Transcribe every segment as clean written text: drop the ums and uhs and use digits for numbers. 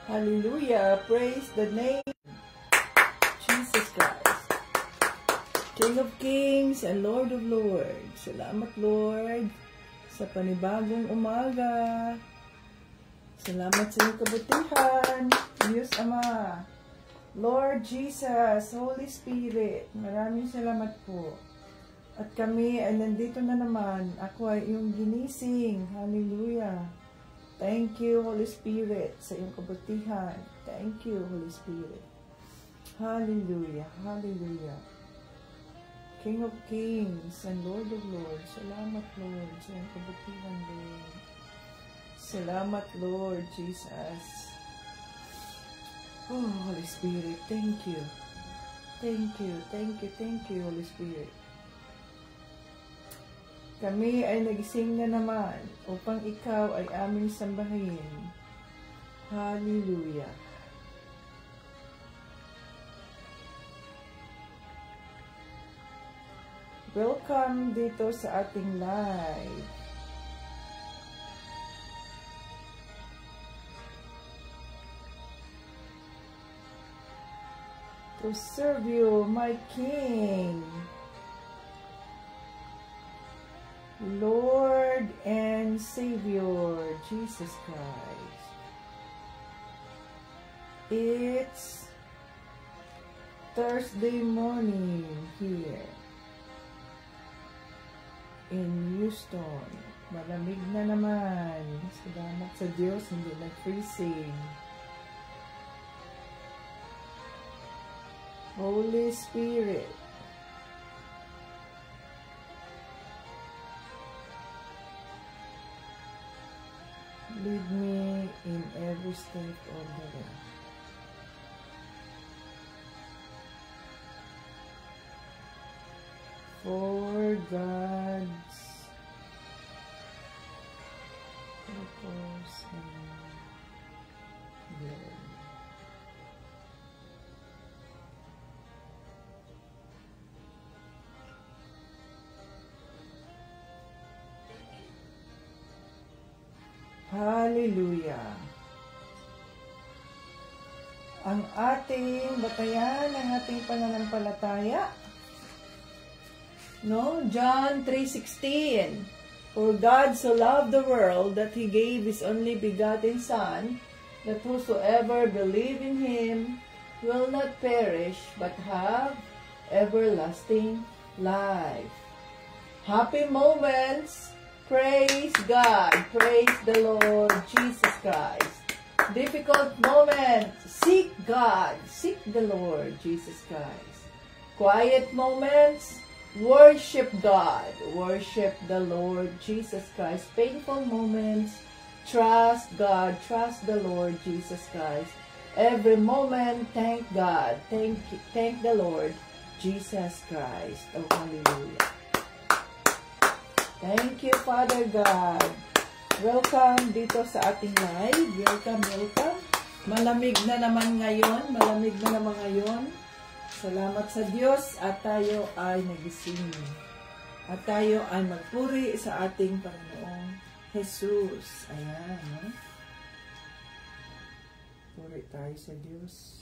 Hallelujah. Praise the name Jesus Christ. King of Kings and Lord of Lords. Salamat, Lord, sa panibagong umaga. Salamat sa iyong kabutihan, Diyos Ama. Lord Jesus, Holy Spirit, maraming salamat po. At kami ay nandito na naman. Ako ay iyong ginising. Hallelujah. Thank you, Holy Spirit, sa iyong kabutihan. Thank you, Holy Spirit. Hallelujah. Hallelujah. King of Kings and Lord of Lords. Salamat, Lord, sa iyong kabutihan, Lord. Salamat, Lord Jesus. Oh, Holy Spirit, thank you. Thank you, thank you, thank you, Holy Spirit. Kami ay nagising na naman upang ikaw ay aming sambahin. Hallelujah. Welcome dito sa ating live. To serve you, my King, Lord and Savior, Jesus Christ. It's Thursday morning here in Houston. Malamig na naman. Salamat sa Diyos, hindi nag-freezing. Holy Spirit, lead me in every step of the way. For God's purpose and glory. Hallelujah. Ang ating batayan, ang ating pananampalataya. No? John 3:16. For God so loved the world that He gave His only begotten Son, that whosoever believe in Him will not perish, but have everlasting life. Happy moments. Praise God. Praise the Lord Jesus Christ. Difficult moments. Seek God. Seek the Lord Jesus Christ. Quiet moments. Worship God. Worship the Lord Jesus Christ. Painful moments. Trust God. Trust the Lord Jesus Christ. Every moment, thank God. Thank the Lord Jesus Christ. Oh, hallelujah. Thank you, Father God. Welcome dito sa ating live. Welcome, welcome. Malamig na naman ngayon. Malamig na naman ngayon. Salamat sa Diyos at tayo ay nagising. At tayo ay magpuri sa ating Panginoong Jesus. Ayan, no? Puri tayo sa Diyos.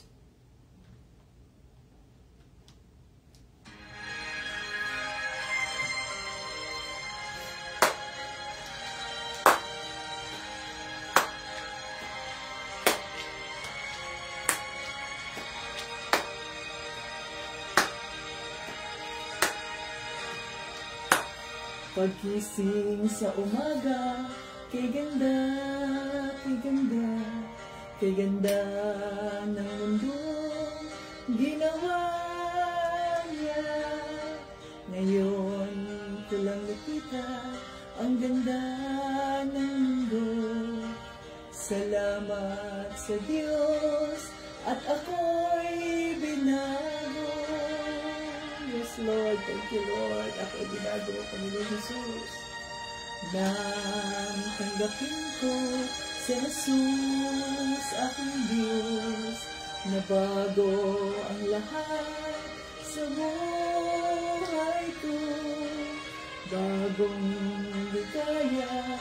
Pagkising sa umaga, kay ganda, kay ganda, kay ganda ng mundo, ginawa niya. Ngayon ko lang nakita ang ganda ng mundo. Salamat sa Diyos at ako'y binago. Yes, Lord. Thank you, Lord. Ako'y binago, Panginoon Jesus. Nang tanggapin ko si Jesus, aking Diyos, na bago ang lahat sa buhay ko. Bagong ligaya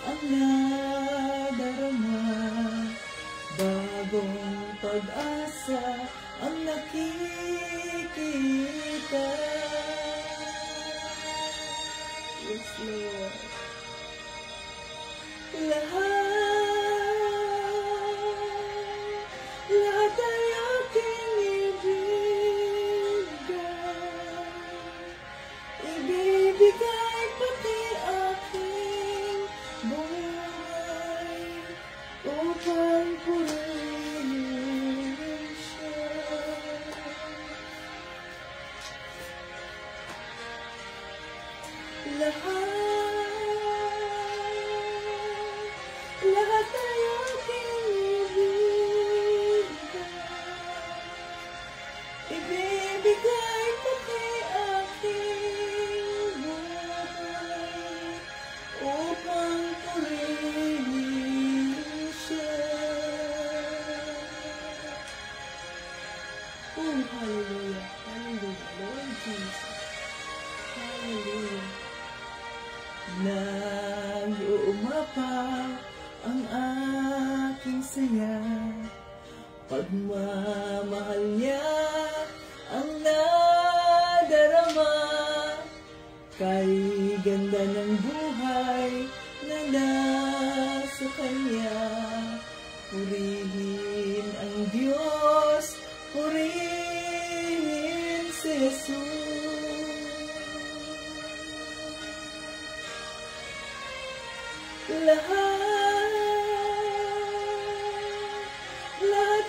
ang nadarama, bago pag-asa ang nakikita. Yes, Lord. Lahat ay aking ibibigay pati aking buhay upang purihin siya. Lahat ay aking ibibigay pati aking buhay upang purihin siya. Oh, hallelujah, hallelujah, Lord Jesus, hallelujah. Nag-uumapa ang aking saya, pagmamahal niya ang nadarama, kay ganda ng buhay na nasa kanya. Purihin ang Diyos, purihin si Jesus. Lahat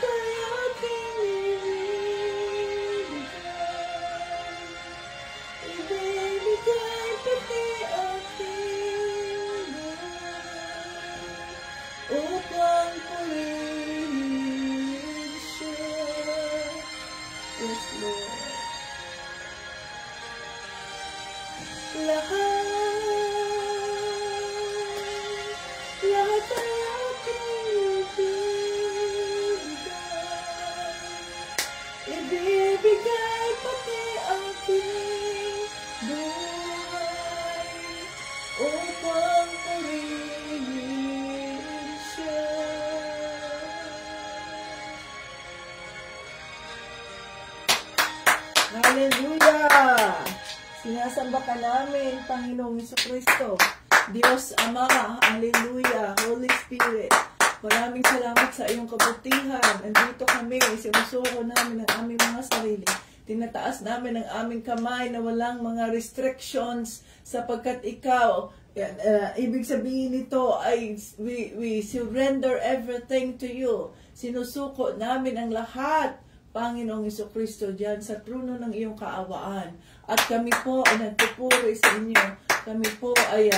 ay aking ibibigay pati aking buhay upang purihin siya. Yes, Lord. Lahat ay aking ibibigay pati aking buhay upang purihin siya. Hallelujah! Sinasamba ka namin, Panginoong Jesucristo, Diyos Ama, hallelujah, Holy Spirit. Maraming salamat sa iyong kabutihan. Nandito kami, sinusuko namin ang aming mga sarili. Tinataas namin ang aming kamay na walang mga restrictions sapagkat ikaw, ibig sabihin nito ay we surrender everything to you. Sinusuko namin ang lahat, Panginoong Jesucristo, diyan sa trono ng iyong kaawaan. At kami po ay nagpupuri sa inyo. Kami po ay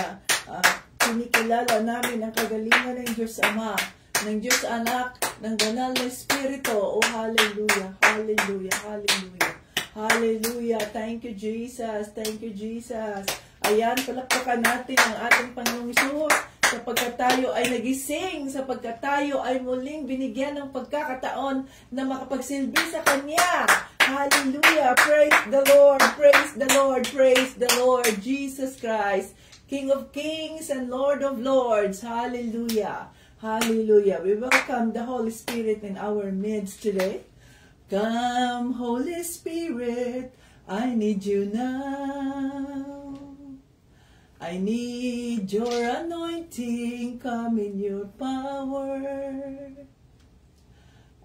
kinikilala namin ang kagalingan ng Diyos Ama, ng Diyos Anak, ng Banal na Espiritu. Oh, hallelujah, hallelujah, hallelujah, hallelujah. Thank you, Jesus. Thank you, Jesus. Ayan, palakpakan natin ang ating Panginoong Hesus sapagkat tayo ay nagising, sapagkat tayo ay muling binigyan ng pagkakataon na makapagsilbi sa Kanya. Hallelujah. Praise the Lord, praise the Lord, praise the Lord, Jesus Christ, King of Kings and Lord of Lords. Hallelujah. Hallelujah. We welcome the Holy Spirit in our midst today. Come, Holy Spirit, I need you now. I need your anointing, come in your power.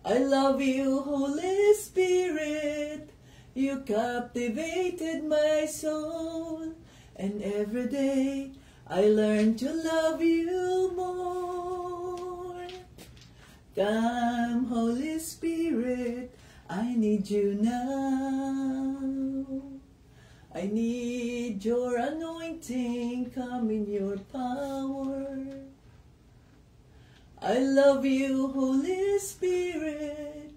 I love you, Holy Spirit, you captivated my soul. And every day I learn to love you more. Come, Holy Spirit, I need you now. I need your anointing, come in your power. I love you, Holy Spirit,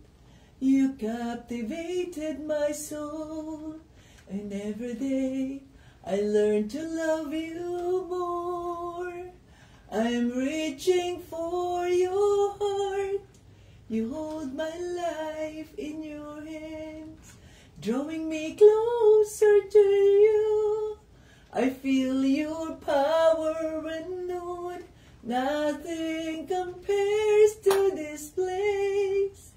you captivated my soul. And every day I learn to love you more. I'm reaching for your heart. You hold my life in your hands, drawing me closer to you. I feel your power renewed. Nothing compares to this place.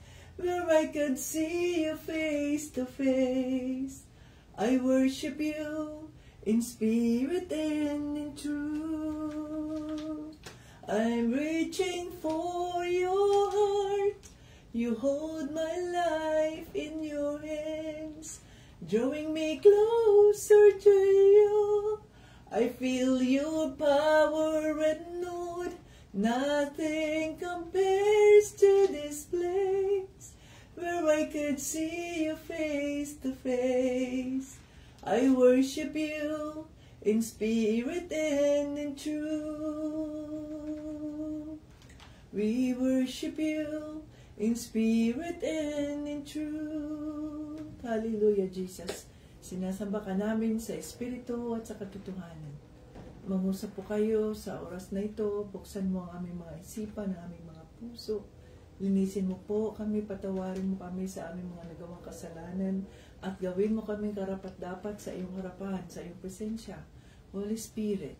I could see you face to face. I worship you in spirit and in truth. I'm reaching for your heart. You hold my life in your hands, drawing me closer to you. I feel your power renewed. Nothing compares to this place where I could see you face to face. I worship you in spirit and in truth. We worship you in spirit and in truth. Hallelujah, Jesus. Sinasamba ka namin sa espiritu at sa katotohanan. Mangusap po kayo sa oras na ito. Buksan mo ang aming mga isipan, ang aming mga puso. Linisin mo po kami, patawarin mo kami sa aming mga nagawang kasalanan, at gawin mo kami karapat-dapat sa iyong harapan, sa iyong presensya. Holy Spirit,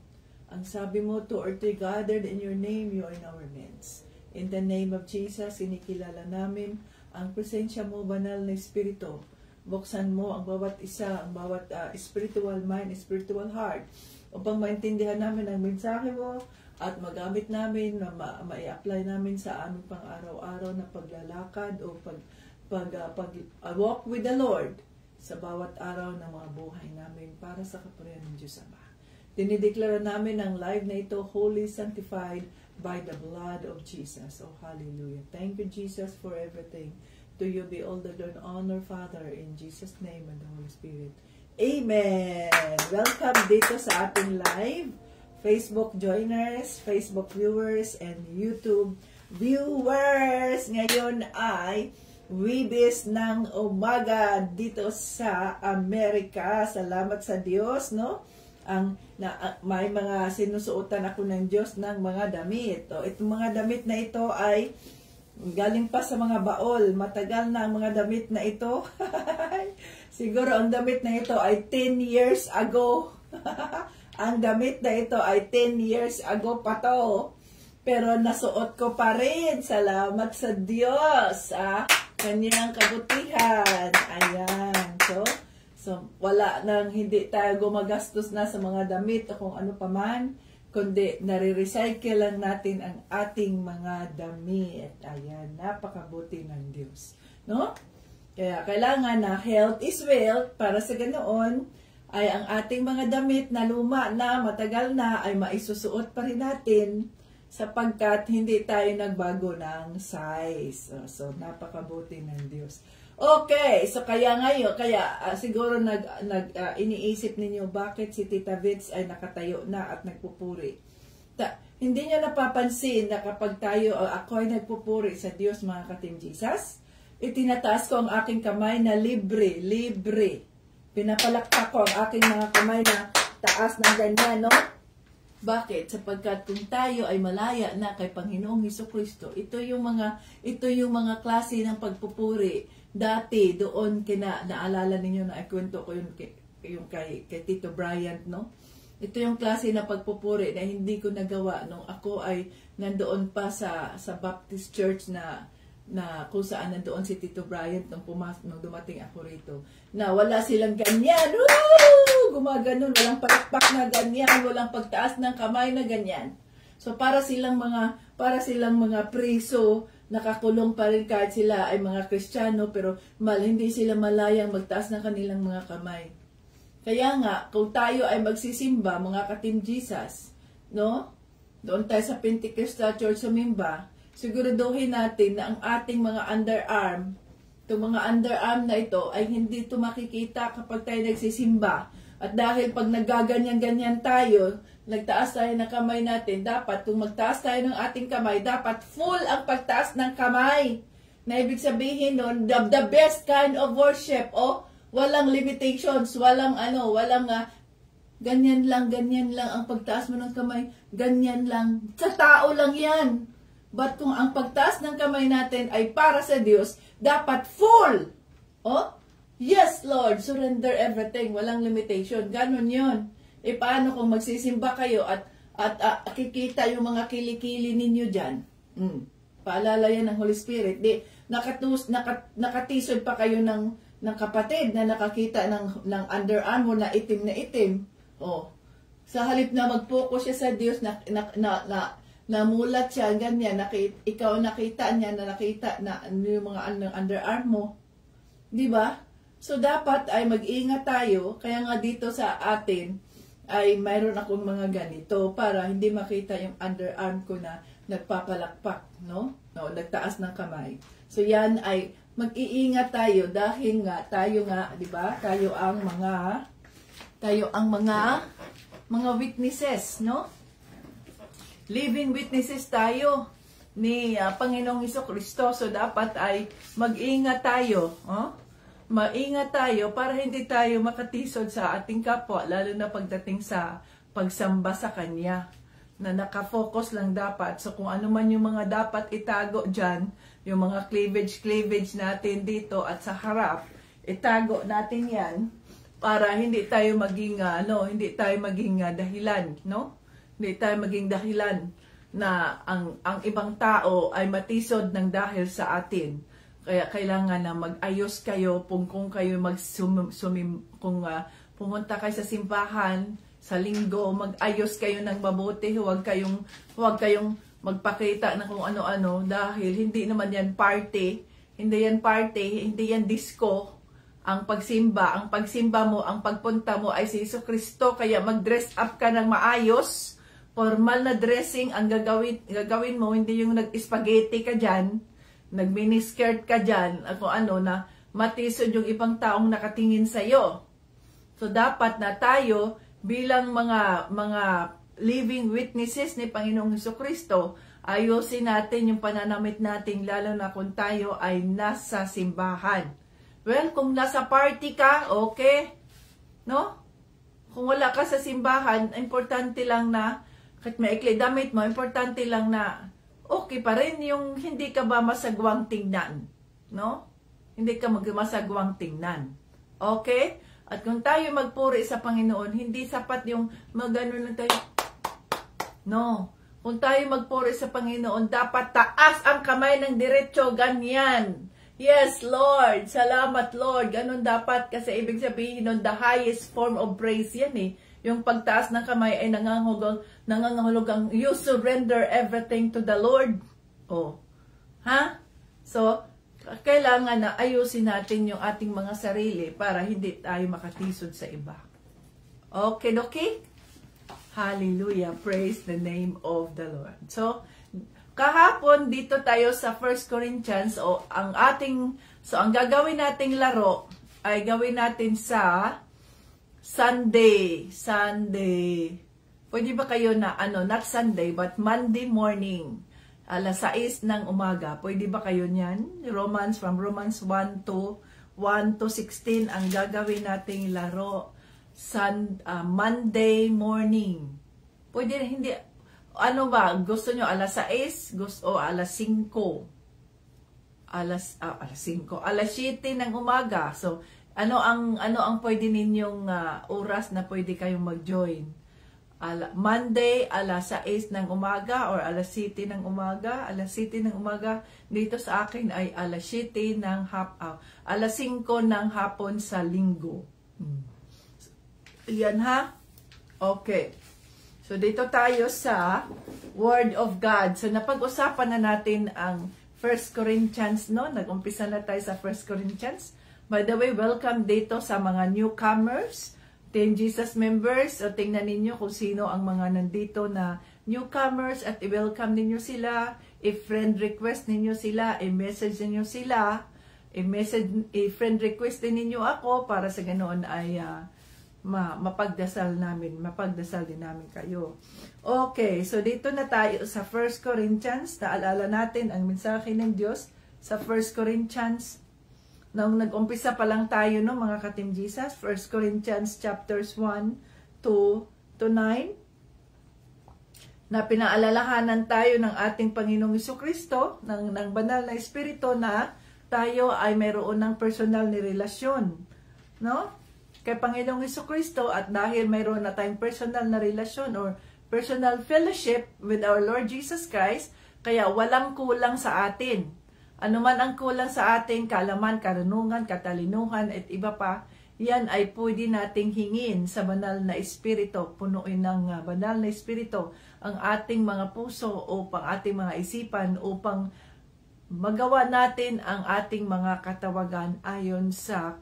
ang sabi mo, 2 or 3 gathered in your name, you are in our midst. In the name of Jesus, inikilala namin ang presensya mo, banal na espiritu. Buksan mo ang bawat isa, ang bawat spiritual mind, spiritual heart, upang maintindihan namin ang mensahe mo at magamit namin, na ma-apply namin sa aming pang-araw-araw na paglalakad o walk with the Lord sa bawat araw ng mga buhay namin para sa kapurihan ng Diyos Ama. Dinideklara namin ang live na ito, holy, sanctified by the blood of Jesus. Oh, hallelujah. Thank you, Jesus, for everything. To you be all the glory and honor, Father, in Jesus' name and the Holy Spirit. Amen! Welcome dito sa ating live. Facebook joiners, Facebook viewers, and YouTube viewers. Ngayon ay Wibis ng umaga dito sa Amerika. Salamat sa Diyos, no? May mga sinusuotan ako ng Diyos ng mga damit. O, itong mga damit na ito ay galing pa sa mga baol. Matagal na ang mga damit na ito. Siguro ang damit na ito ay 10 years ago. Ang damit na ito ay 10 years ago pa to. Pero nasuot ko pa rin. Salamat sa Diyos. Kanyang kabutihan. Ayan. So wala nang hindi tayo gumagastos na sa mga damit o kung ano paman, kundi nare-recycle lang natin ang ating mga damit. Ayan, napakabuti ng Diyos. No? Kaya kailangan na health is wealth, para sa ganoon ay ang ating mga damit na luma na, matagal na, ay maisusuot pa rin natin sapagkat hindi tayo nagbago ng size. So napakabuti ng Diyos. Okay, so kaya ngayon, siguro iniisip ninyo bakit si Tita Vits ay nakatayo na at nagpupuri. Hindi niyo napapansin na kapag ako ay nagpupuri sa Diyos, mga ka-Team Jesus, itinataas ko ang aking kamay na libre. Pinapalakpak ko ang aking mga kamay na taas na ganyan, no? Bakit? Sapagkat kung tayo ay malaya na kay Panginoong Hesukristo, ito yung mga klase ng pagpupuri. Dati doon naalala ninyo na ikwento ko yung kay Tito Bryant, no? Ito yung klase na pagpupuri na hindi ko nagawa nung ako ay nandoon pa sa Baptist Church na kung saan nandoon si Tito Bryant nung dumating ako rito. Na wala silang ganyan. Woo! Gumaganon, walang palakpak na ganyan, walang pagtaas ng kamay na ganyan. So para silang mga priso, nakakulong pa rin kahit sila ay mga Kristiyano, pero hindi sila malayang magtaas ng kanilang mga kamay. Kaya nga, kung tayo ay magsisimba, mga ka-Team Jesus, no? Doon tayo sa Pentecostal Church sumimba, siguraduhin natin na ang ating mga underarm, itong mga underarm na ito, ay hindi ito makikita kapag tayo nagsisimba. At dahil pag nagaganyan-ganyan tayo, nagtaas tayo ng kamay natin, dapat kung magtaas tayo ng ating kamay, dapat full ang pagtaas ng kamay. Na ibig sabihin nun, the best kind of worship, walang limitations, walang ganyan lang ang pagtaas mo ng kamay, ganyan lang. Sa tao lang yan. But kung ang pagtaas ng kamay natin ay para sa Diyos, dapat full. Yes, Lord, surrender everything, walang limitation. Ganon yun. Paano kung magsisimba kayo at kikita yung mga kilikili ninyo dyan? Paalala yan ng Holy Spirit. Di, nakatisod pa kayo ng kapatid na nakakita ng underarm mo na itim. Oh. Sa halip na mag-focus siya sa Diyos, namulat siya, ganyan, ikaw nakita niya na nakita na yung mga underarm mo. Di ba? So, dapat ay mag-ingat tayo. Kaya nga dito sa atin, ay mayroon akong mga ganito para hindi makita yung underarm ko na nagpapalakpak, no? No, nagtaas ng kamay. So, yan ay mag-iingat tayo dahil nga, tayo nga, di ba? Tayo ang mga witnesses, no? Living witnesses tayo ni Panginoong Jesucristo. So, dapat ay mag-ingat tayo. Maingat tayo para hindi tayo makatisod sa ating kapwa, lalo na pagdating sa pagsamba sa Kanya. Na nakafocus lang dapat. So, kung ano man yung mga dapat itago dyan, yung mga cleavage natin dito at sa harap, itago natin yan para hindi tayo maging, dahilan, no? Hindi tayo maging dahilan na ang ibang tao ay matisod ng dahil sa atin. Kaya kailangan na mag-ayos kayo kung kayo kung pumunta kayo sa simbahan sa linggo, mag-ayos kayo ng mabuti, huwag kayong magpakita na kung ano-ano dahil hindi naman yan party, hindi yan disco. Ang pagsimba mo, ang pagpunta mo ay si Jesucristo, kaya mag-dress up ka ng maayos. Formal na dressing ang gagawin mo, hindi yung nag-spaghetti ka dyan, nag-miniskirt ka dyan, na matisod yung ibang taong nakatingin sa'yo. So, dapat na tayo, bilang mga living witnesses ni Panginoong Jesucristo, ayusin natin yung pananamit natin, lalo na kung tayo ay nasa simbahan. Well, kung nasa party ka, okay, no? Kung wala ka sa simbahan, importante lang na, kahit maikli damit mo, importante lang na okay pa rin yung hindi ka ba masagwang tingnan, no? Hindi ka masagwang tingnan. Okay? At kung tayo magpuri sa Panginoon, hindi sapat yung magano lang tayo. No. Kung tayo magpuri sa Panginoon, dapat taas ang kamay ng diretso, ganyan. Yes, Lord. Salamat, Lord. Ganun dapat kasi ibig sabihin nun, the highest form of praise yan eh. Yung pagtaas ng kamay ay nangangahulugang you surrender everything to the Lord. Oh. Ha? So, kailangan na ayusin natin yung ating mga sarili para hindi tayo makatisod sa iba. Okay, okay? Hallelujah. Praise the name of the Lord. So, kahapon dito tayo sa 1 Corinthians, ang gagawin nating laro ay gawin natin sa Sunday. Pwede ba kayo na, not Sunday, but Monday morning. Alas 6 ng umaga. Pwede ba kayo niyan? From Romans 1 to 16 ang gagawin nating laro. Monday morning. Pwede hindi, gusto nyo alas 6? O alas 5? Alas 5. Alas 7 ng umaga. So, ano ang pwede ninyong oras na pwede kayong mag-join? Monday, alas 6 ng umaga or alas 7 ng umaga. Alas 7 ng umaga. Dito sa akin ay alas 7 ng alas 5 ng hapon sa linggo. Yan ha? Okay. So, dito tayo sa Word of God. So, napag-usapan na natin ang 1 Corinthians, no? Nag-umpisa na tayo sa 1 Corinthians. By the way, welcome dito sa mga newcomers. Team Jesus members, o tingnan ninyo kung sino ang mga nandito na newcomers at i-welcome ninyo sila, i-friend request ninyo sila, i-message ninyo sila, i-friend request din ninyo ako para sa ganoon ay mapagdasal din namin kayo. Okay, so dito na tayo sa 1 Corinthians, naalala natin ang mensahe ng Diyos sa 1 Corinthians. Nung nag-umpisa pa lang tayo, no, mga ka-Team Jesus, 1 Corinthians chapters 1 to 9, na pinaalalahanan tayo ng ating Panginoong Jesucristo, ng banal na Espiritu na tayo ay mayroon ng personal na relasyon, no? Kay Panginoong Jesucristo, at dahil mayroon na tayong personal na relasyon or personal fellowship with our Lord Jesus Christ, Kaya walang kulang sa atin. Ano man ang kulang sa atin, kaalaman, karunungan, katalinuhan, at iba pa, yan ay pwede nating hingin sa banal na espiritu. Punuin ng banal na espiritu ang ating mga puso upang ating mga isipan upang magawa natin ang ating mga katawagan ayon sa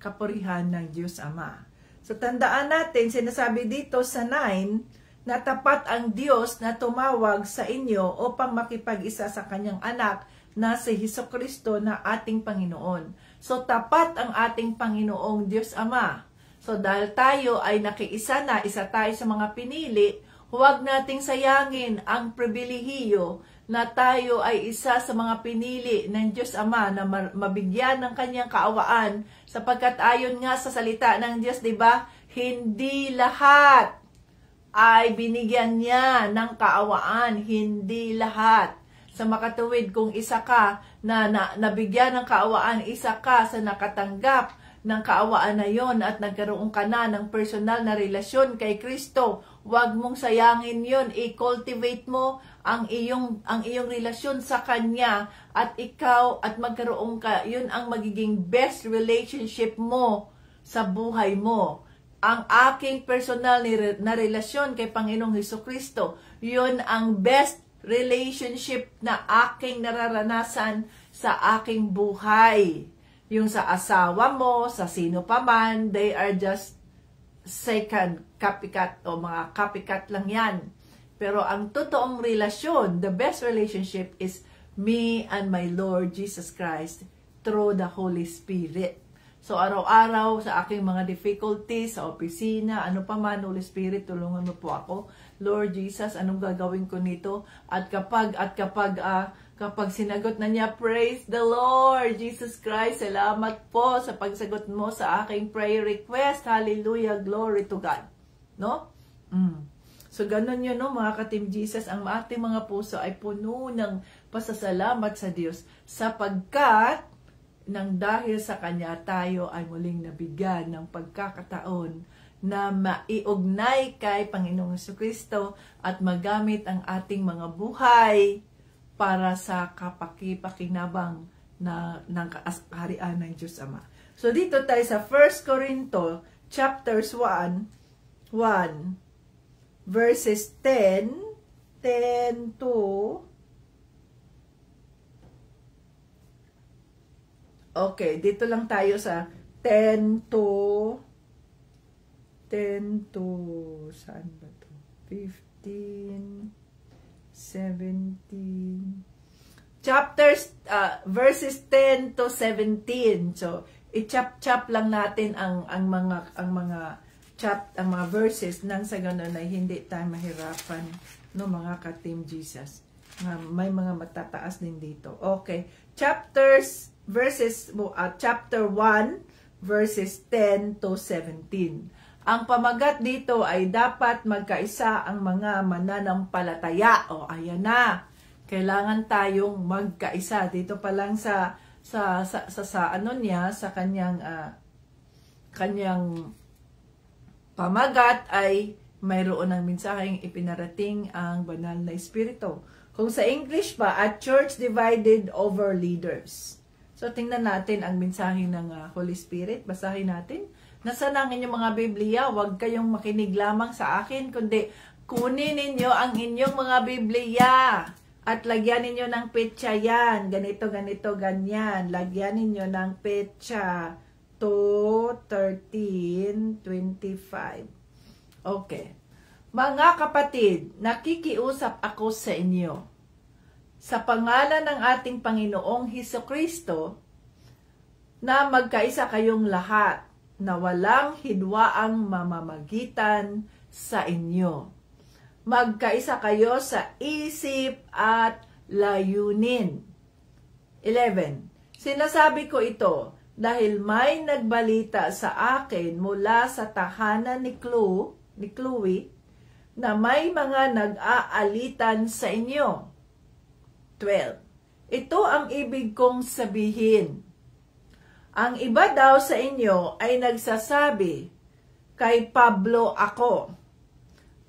kapurihan ng Diyos Ama. So tandaan natin, sinasabi dito sa 9, na tapat ang Diyos na tumawag sa inyo upang makipag-isa sa kanyang anak na si Hesukristo na ating Panginoon. So tapat ang ating Panginoong Diyos Ama. So dahil tayo ay nakiisa na, isa tayo sa mga pinili, huwag nating sayangin ang pribilehiyo na tayo ay isa sa mga pinili ng Diyos Ama na mabigyan ng kanyang kaawaan, sapagkat ayon nga sa salita ng Diyos, diba, hindi lahat ay binigyan niya ng kaawaan, hindi lahat. Sa makatuwid, kung isa ka na nabigyan ng kaawaan, isa ka sa nakatanggap ng kaawaan na yon at nagkaroon ka na ng personal na relasyon kay Kristo, huwag mong sayangin yon, i-cultivate mo ang iyong relasyon sa Kanya at ikaw at magkaroon ka, yun ang magiging best relationship mo sa buhay mo. Ang aking personal na relasyon kay Panginoong Hesukristo, yun ang best relationship na aking nararanasan sa aking buhay. Yung sa asawa mo, sa sino pa man, they are just second copycat o mga copycat lang yan. Pero ang totoong relasyon, the best relationship is me and my Lord Jesus Christ through the Holy Spirit. So araw-araw sa aking mga difficulties, sa opisina, ano pa man, Holy Spirit, tulungan mo po ako. Lord Jesus, anong gagawin ko nito? At kapag sinagot na niya, praise the Lord Jesus Christ, salamat po sa pagsagot mo sa aking prayer request. Hallelujah, glory to God. No? So, ganun yun, no, mga ka-Team Jesus, ang ating mga puso ay puno ng pasasalamat sa Diyos sapagkat nang dahil sa Kanya tayo ay muling nabigyan ng pagkakataon na maiugnay kay Panginoong Hesukristo at magamit ang ating mga buhay para sa kapakipakinabang ng kaharian ng Diyos Ama. So, dito tayo sa 1 Corinto, chapters 1, verses 10 to... Okay, dito lang tayo sa 10 to... saan ba to? 15, 17... verses 10 to 17. So, i-chop-chop lang natin ang mga verses nang sa ganun ay hindi tayo mahirapan, no, mga ka-Team Jesus. May mga matataas din dito. Okay. Chapter 1, verses 10 to 17. Ang pamagat dito ay dapat magkaisa ang mga mananampalataya. O, ayan na. Kailangan tayong magkaisa. Dito pa lang sa kanyang pamagat ay mayroon ng mensaheng ipinarating ang banal na espiritu. Kung sa English pa, a church divided over leaders. So, tingnan natin ang mensahe ng Holy Spirit. Basahin natin. Nasaan ang inyong mga Biblia? Huwag kayong makinig lamang sa akin, kundi kunin ninyo ang inyong mga Biblia at lagyan ninyo ng petsa yan. Ganito, ganito, ganyan. Lagyan ninyo ng petsa 13:25. Okay. Mga kapatid, nakikiusap ako sa inyo sa pangalan ng ating Panginoong Hesukristo na magkaisa kayong lahat na walang hidwaang mamamagitan sa inyo. Magkaisa kayo sa isip at layunin. 11. Sinasabi ko ito dahil may nagbalita sa akin mula sa tahanan ni Chloe na may mga nag-aalitan sa inyo. 12. Ito ang ibig kong sabihin. Ang iba daw sa inyo ay nagsasabi, kay Pablo ako.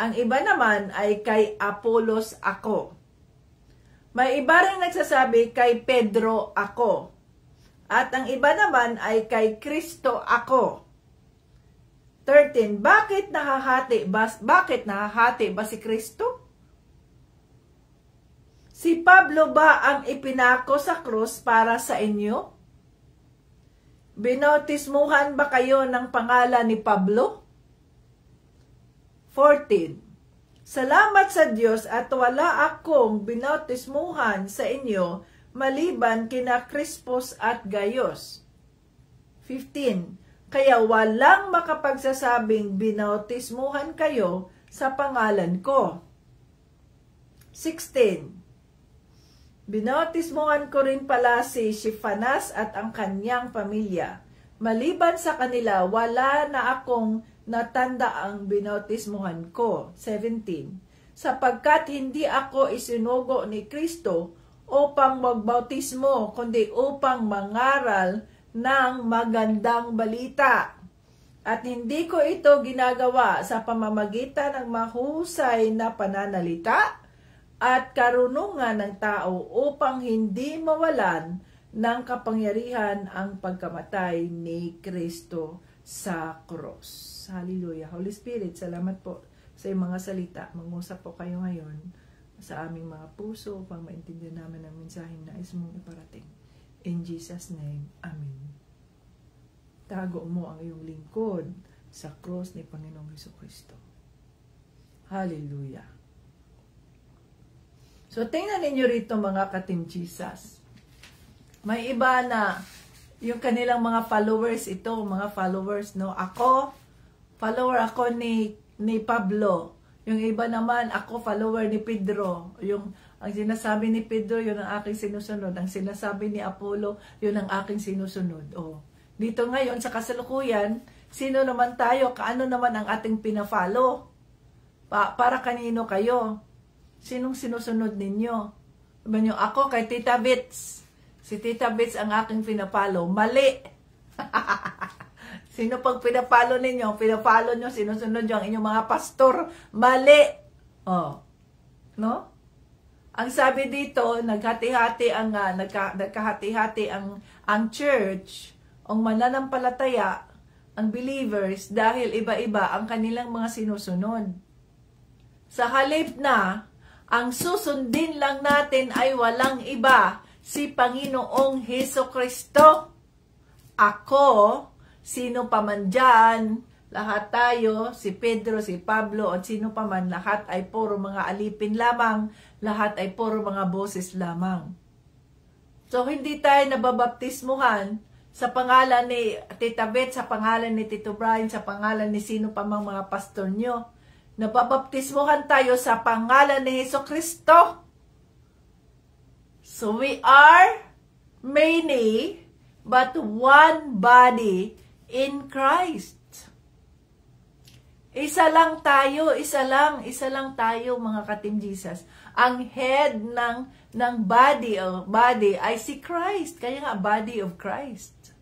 Ang iba naman ay kay Apolos ako. May iba rin nagsasabi, kay Pedro ako. At ang iba naman ay kay Kristo ako. 13. Bakit nahahati ba si Kristo? Si Pablo ba ang ipinako sa krus para sa inyo? Binautismuhan ba kayo ng pangalan ni Pablo? 14. Salamat sa Diyos at wala akong binautismuhan sa inyo maliban kina Crispus at Gaius. 15. Kaya walang makapagsasabing binautismuhan kayo sa pangalan ko. 16. Binautismuhan ko rin pala si Stephanas at ang kanyang pamilya. Maliban sa kanila, wala na akong natanda ang binautismuhan ko. 17. Sapagkat hindi ako isinugo ni Kristo upang magbautismo, kundi upang mangaral ng magandang balita. At hindi ko ito ginagawa sa pamamagitan ng mahusay na pananalita at karunungan ng tao upang hindi mawalan ng kapangyarihan ang pagkamatay ni Kristo sa cross. Hallelujah. Holy Spirit, salamat po sa iyong mga salita. Mag-usap po kayo ngayon sa aming mga puso upang maintindihan namin ang mensaheng nais mong iparating. In Jesus' name, Amen. Tago mo ang iyong lingkod sa cross ni Panginoong Jesucristo. Hallelujah. So, tingnan ninyo rito mga ka-Team Jesus. May iba na yung kanilang mga followers ito, mga followers, no? Follower ako ni Pablo. Yung iba naman, ako follower ni Pedro. Ang sinasabi ni Pedro, yun ang aking sinusunod. Ang sinasabi ni Apollo, yun ang aking sinusunod. Oh. Dito ngayon, sa kasalukuyan, sino naman tayo? Kaano naman ang ating pinafollow? Para kanino kayo? Sinong sinusunod ninyo? Sabi nyo, ako kay Tita Bits. Si Tita Bits ang aking pinapalo. Mali! Sino pag pinapalo ninyo? Pinapalo nyo, sinusunod nyo ang inyong mga pastor. Mali! Oh. No? Ang sabi dito, nagkahati-hati ang church, ang mananampalataya, ang believers, dahil iba-iba ang kanilang mga sinusunod. Sa halip na, ang susundin lang natin ay walang iba, si Panginoong Jesucristo. Ako, sino pa man dyan, lahat tayo, si Pedro, si Pablo, at sino pa man, lahat ay puro mga alipin lamang, lahat ay puro mga boses lamang. So, hindi tayo nababaptismuhan sa pangalan ni Tita Beth, sa pangalan ni Tito Brian, sa pangalan ni sino pa mang mga pastor nyo. Nababaptismuhan tayo sa pangalan ni Jesucristo. So, we are many, but one body in Christ. Isa lang tayo mga ka-Team Jesus. Ang head ng body ay si Christ. Kaya nga, body of Christ.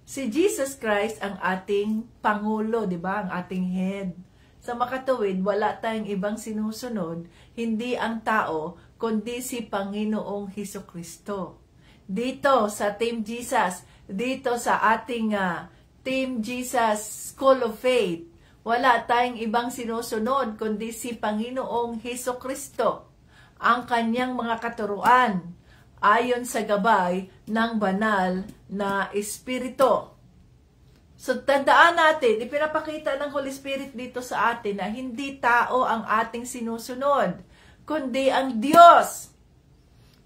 Si Jesus Christ ang ating Pangulo, di ba? Ang ating head. Sa makatuwid, wala tayong ibang sinusunod, hindi ang tao, kundi si Panginoong Jesucristo. Dito sa Team Jesus, dito sa ating Team Jesus School of Faith, wala tayong ibang sinusunod, kundi si Panginoong Jesucristo, ang kanyang mga katuruan, ayon sa gabay ng banal na Espiritu. So, tandaan natin, ipinapakita ng Holy Spirit dito sa atin na hindi tao ang ating sinusunod, kundi ang Diyos.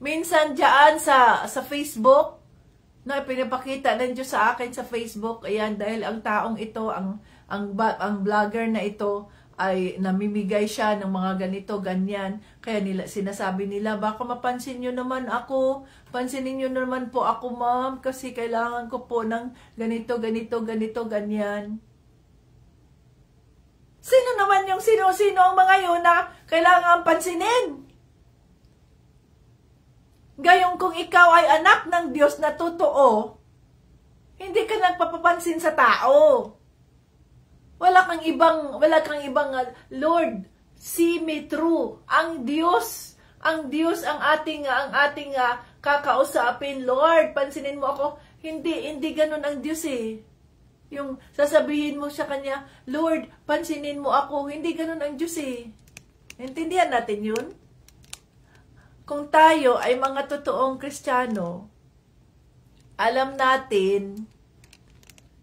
Minsan dyan sa Facebook, na pinapakita ng Diyos sa akin sa Facebook, ayan, dahil ang taong ito, ang vlogger na ito, ay namimigay siya ng mga ganito, ganyan. Kaya sinasabi nila, baka mapansin nyo naman ako, pansinin nyo naman po ako, ma'am, kasi kailangan ko po ng ganito, ganyan. Sino naman yung sino-sino ang mga yun na kailangan pansinin? Gayong kung ikaw ay anak ng Diyos na totoo, hindi ka nagpapapansin sa tao. Wala kang ibang, Lord, see me through. Ang Diyos Ang Diyos ang ating kakausapin. Lord, pansinin mo ako. Hindi ganun ang Diyos eh. Yung sasabihin mo sa Kanya, Lord, pansinin mo ako. Hindi ganun ang Diyos eh. Intindihan natin yun? Kung tayo ay mga totoong Kristiyano, alam natin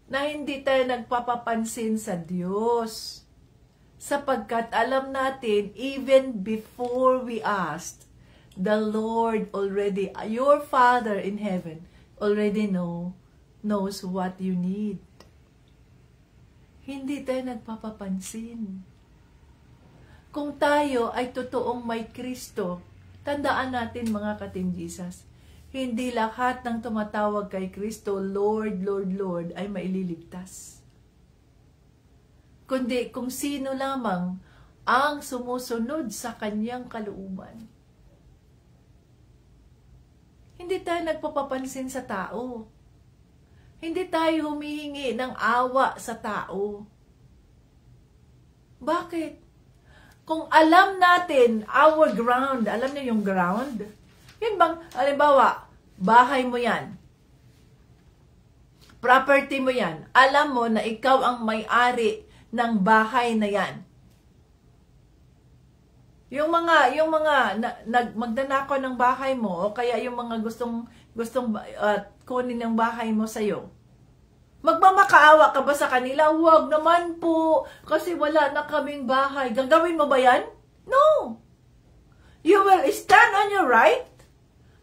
na hindi tayo nagpapapansin sa Diyos. Sapagkat alam natin, even before we asked, the Lord already, your Father in heaven, already knows what you need. Hindi tayo nagpapapansin. Kung tayo ay totoong may Kristo, tandaan natin mga ka-Team Jesus, hindi lahat ng tumatawag kay Kristo, Lord, Lord, Lord, ay maililigtas. Kundi kung sino lamang ang sumusunod sa Kanyang kalooban. Hindi tayo nagpapapansin sa tao. Hindi tayo humihingi ng awa sa tao. Bakit? Kung alam natin, our ground, alam niyo yung ground? Yun bang, halimbawa, bahay mo yan. Property mo yan. Alam mo na ikaw ang may-ari ng bahay na yan. Yung mga magdanakaw ng bahay mo o kaya yung mga gustong kunin ng bahay mo sa'yo. Magmamakaawa ka ba sa kanila? Huwag naman po, kasi wala na kaming bahay. Gagawin mo ba yan? No! You will stand on your right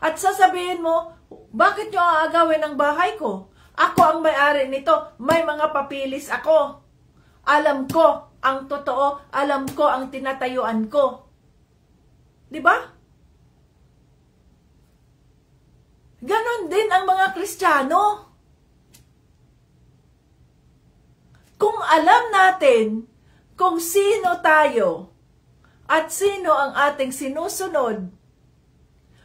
at sasabihin mo, bakit nyo aagawin ang bahay ko? Ako ang may-ari nito. May mga papilis ako. Alam ko ang totoo. Alam ko ang tinatayuan ko. Diba? Ganon din ang mga Kristiyano. Kung alam natin kung sino tayo at sino ang ating sinusunod,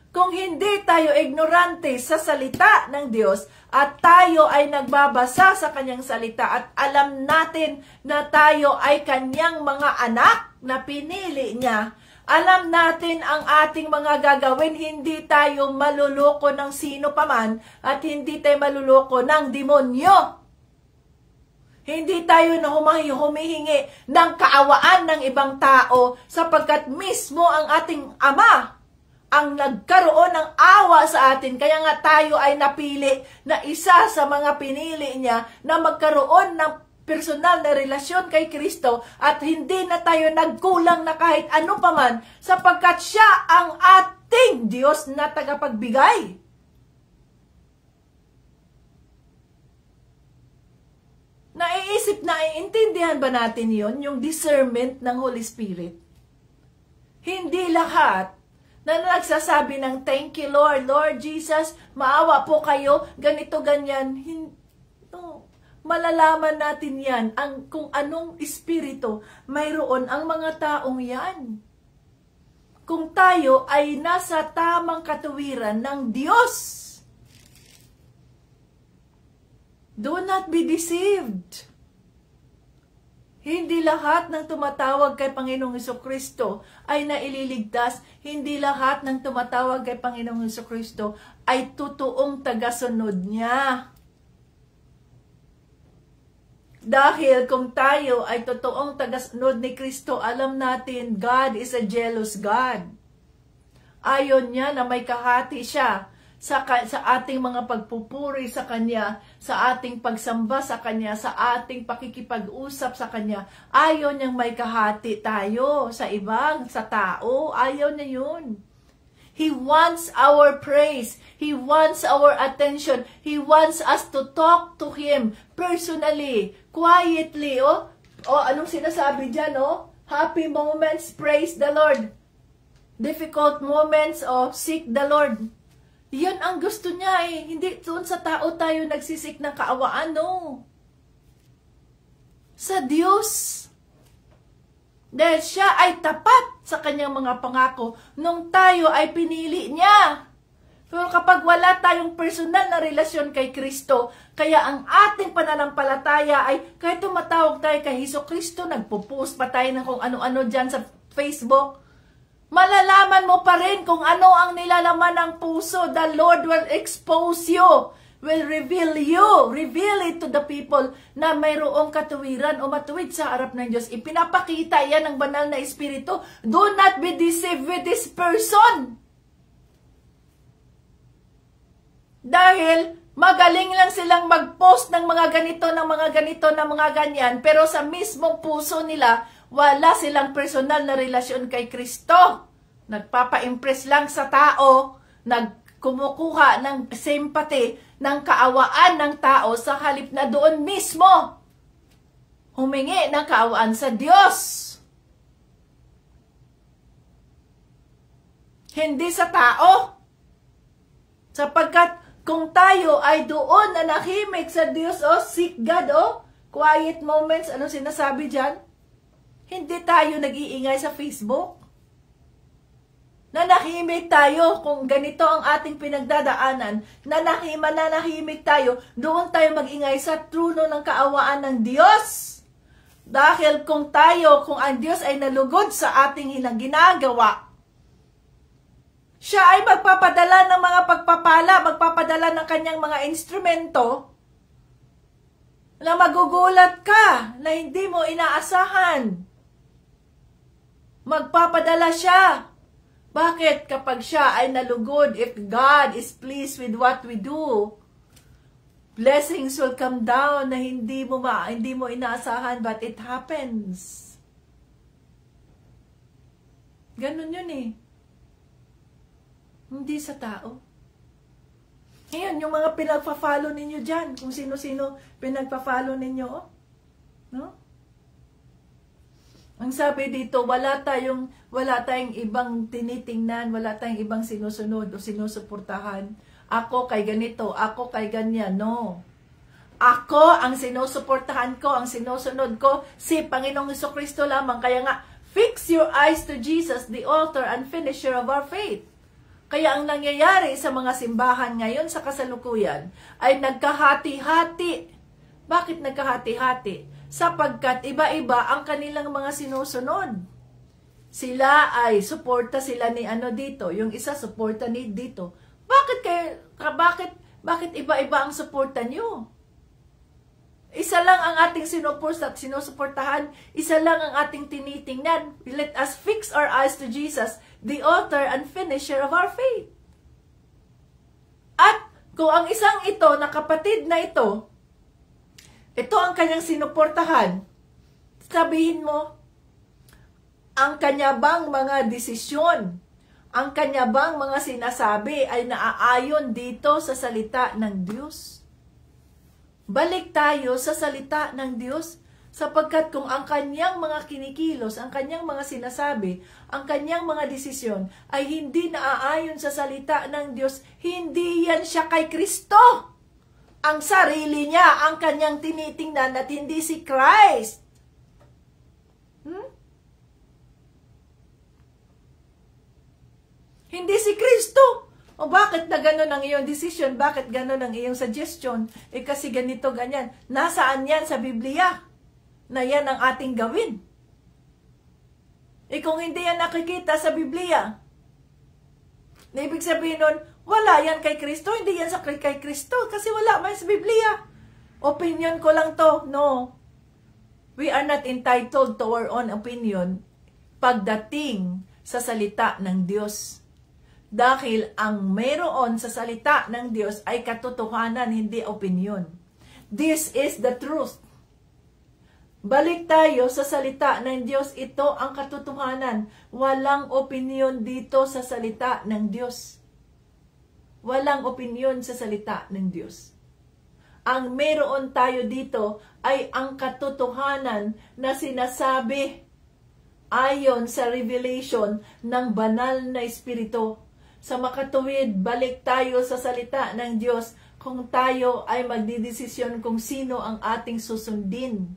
kung hindi tayo ignorante sa salita ng Diyos at tayo ay nagbabasa sa Kanyang salita at alam natin na tayo ay Kanyang mga anak na pinili niya, alam natin ang ating mga gagawin, hindi tayo maluloko ng sino paman at hindi tayo maluloko ng demonyo. Hindi tayo na humihingi ng kaawaan ng ibang tao sapagkat mismo ang ating Ama ang nagkaroon ng awa sa atin. Kaya nga tayo ay napili na isa sa mga pinili niya na magkaroon ng personal na relasyon kay Kristo at hindi na tayo nagkulang na kahit ano paman sapagkat siya ang ating Diyos na tagapagbigay. Naiintindihan ba natin yon, yung discernment ng Holy Spirit? Hindi lahat na nagsasabi ng thank you Lord, Lord Jesus, maawa po kayo, ganito, ganyan. No. Malalaman natin yan, kung anong espiritu mayroon ang mga taong yan. Kung tayo ay nasa tamang katuwiran ng Diyos. Do not be deceived. Hindi lahat ng tumatawag kay Panginoong Hesukristo ay naililigtas. Hindi lahat ng tumatawag kay Panginoong Hesukristo ay totoong tagasunod niya. Dahil kung tayo ay totoong tagasunod ni Kristo, alam natin God is a jealous God. Ayaw niya na may kahati siya sa ating mga pagpupuri sa Kanya, sa ating pagsamba sa Kanya, sa ating pakikipag-usap sa Kanya. Ayaw niyang may kahati tayo sa ibang, sa tao. Ayaw niya yun. He wants our praise. He wants our attention. He wants us to talk to Him personally, quietly. Anong sinasabi dyan? Happy moments, praise the Lord. Difficult moments, seek the Lord. Yan ang gusto niya eh. Hindi doon sa tao tayo nagsisik ng kaawaan, no. Sa Diyos. Dahil siya ay tapat sa kanyang mga pangako nung tayo ay pinili niya. Pero kapag wala tayong personal na relasyon kay Kristo, kaya ang ating pananampalataya ay kahit tumatawag tayo kay Hesukristo, nagpo-post pa tayo ng kung ano-ano dyan sa Facebook, Malalaman mo pa rin kung ano ang nilalaman ng puso. The Lord will expose you, will reveal it to the people na mayroong katuwiran o matuwid sa harap ng Diyos. Ipinapakita yan ng banal na Espiritu. Do not be deceived with this person. Dahil magaling lang silang mag-post ng mga ganito, ng mga ganyan, pero sa mismong puso nila, wala silang personal na relasyon kay Kristo. Nagpapa-impress lang sa tao, kumukuha ng sympathy, ng kaawaan ng tao sa halip na doon mismo humingi ng kaawaan sa Diyos. Hindi sa tao. Sapagkat kung tayo ay doon na nahimik sa Diyos, seek God, quiet moments, anong sinasabi dyan? Hindi tayo nag-iingay sa Facebook. Nanahimik tayo kung ganito ang ating pinagdadaanan. Nanahimik tayo, doon tayo mag-ingay sa trono ng kaawaan ng Diyos. Dahil kung ang Diyos ay nalugod sa ating ginagawa, siya ay magpapadala ng mga pagpapala, magpapadala ng kanyang mga instrumento na magugulat ka na hindi mo inaasahan. Magpapadala siya. Bakit? Kapag siya ay nalugod, if God is pleased with what we do, blessings will come down na hindi mo inaasahan, but it happens. Ganun yun eh. Hindi sa tao. Ngayon, yung mga pinagpa-follow ninyo dyan, kung sino-sino pinagpa-follow ninyo, no? Ang sabi dito, wala tayong ibang tinitingnan, wala tayong ibang sinusunod o sinusuportahan. Ako kay ganito, ako kay ganyan. No. Ako, ang sinusuportahan ko, ang sinusunod ko, si Panginoong Jesucristo lamang. Kaya nga, fix your eyes to Jesus, the author and finisher of our faith. Kaya ang nangyayari sa mga simbahan ngayon sa kasalukuyan ay nagkahati-hati. Bakit nagkahati-hati? Sapagkat iba-iba ang kanilang mga sinusunod. Sila ay suporta sila ni dito, yung isa suporta ni dito. Bakit iba-iba ang suporta nyo? Isa lang ang ating sinusuportahan, isa lang ang ating tinitingnan. Let us fix our eyes to Jesus, the author and finisher of our faith. At kung ang isang ito, na kapatid na ito ang kanyang sinuportahan, sabihin mo, ang kanya bang mga desisyon, ang kanya bang mga sinasabi ay naaayon dito sa salita ng Diyos? Balik tayo sa salita ng Diyos, sapagkat kung ang kanyang mga kinikilos, ang kanyang mga sinasabi, ang kanyang mga desisyon ay hindi naaayon sa salita ng Diyos, hindi yan siya kay Kristo. Ang sarili niya, ang kanyang tinitingnan at hindi si Christ. Hindi si Kristo. O bakit na gano'n ang iyong decision? Bakit gano'n ang iyong suggestion? Kasi ganito, ganyan. Nasaan yan sa Biblia? Na yan ang ating gawin. Kung hindi yan nakikita sa Biblia, na ibig sabihin nun, wala yan kay Kristo, hindi yan sa kay Kristo, kasi wala man sa Biblia. Opinion ko lang to. No. We are not entitled to our own opinion pagdating sa salita ng Diyos. Dahil ang mayroon sa salita ng Diyos ay katotohanan, hindi opinion. This is the truth. Balik tayo sa salita ng Diyos. Ito ang katotohanan. Walang opinion dito sa salita ng Diyos. Walang opinion sa salita ng Diyos. Ang meron tayo dito ay ang katotohanan na sinasabi ayon sa revelation ng banal na Espiritu. Sa makatuwid, balik tayo sa salita ng Diyos kung tayo ay magdidesisyon kung sino ang ating susundin.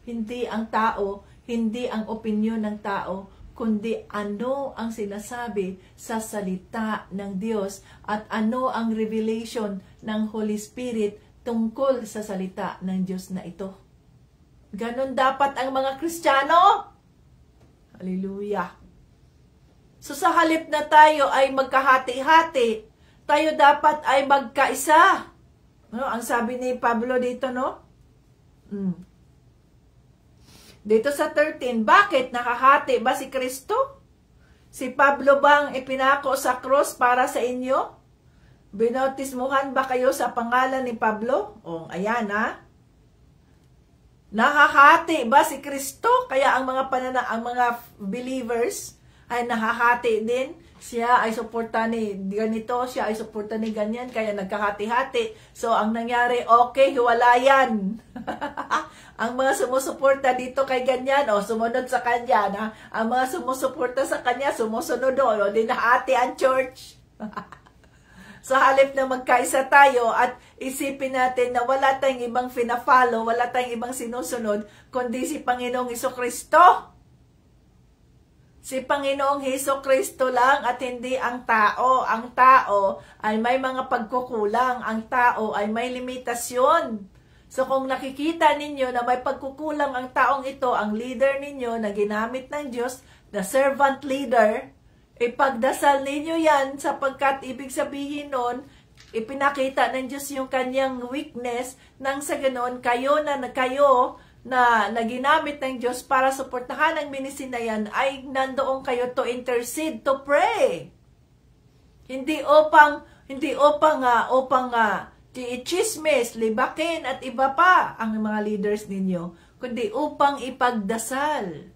Hindi ang tao, hindi ang opinyon ng tao, kundi ano ang sinasabi sa salita ng Diyos at ano ang revelation ng Holy Spirit tungkol sa salita ng Diyos na ito. Ganon dapat ang mga Kristiyano. Hallelujah. So sa halip na tayo ay magkahati-hati, tayo dapat ay magkaisa. No? Ang sabi ni Pablo dito, no? Dito sa 13, bakit nakahati ba si Kristo? Si Pablo bang ipinako sa cross para sa inyo? Binautismuhan ba kayo sa pangalan ni Pablo? O, ayan ha. Nakahati ba si Kristo? Kaya ang mga believers ay nakahati din. Siya ay suporta ni ganito, siya ay suporta ni ganyan, kaya nagkahati-hati. So, ang nangyari, okay, hiwalayan. Ang mga sumusuporta dito kay ganyan, sumunod sa kanya, na ang mga sumusuporta sa kanya, sumusunod doon, di nahati ang church. Sa halip na magkaisa tayo at isipin natin na wala tayong ibang fina-follow, wala tayong ibang sinusunod, kundi si Panginoong Hesukristo. Si Panginoong Hesukristo lang at hindi ang tao. Ang tao ay may mga pagkukulang. Ang tao ay may limitasyon. So kung nakikita ninyo na may pagkukulang ang taong ito, ang leader ninyo na ginamit ng Diyos, the servant leader, ipagdasal ninyo yan sapagkat ibig sabihin nun, ipinakita ng Diyos yung kanyang weakness nang sa ganon kayo na ginamit ng Diyos para suportahan ang ministry na yan ay nandoon kayo to intercede, to pray. Hindi upang i-chismis, libakin at iba pa ang mga leaders ninyo, kundi upang ipagdasal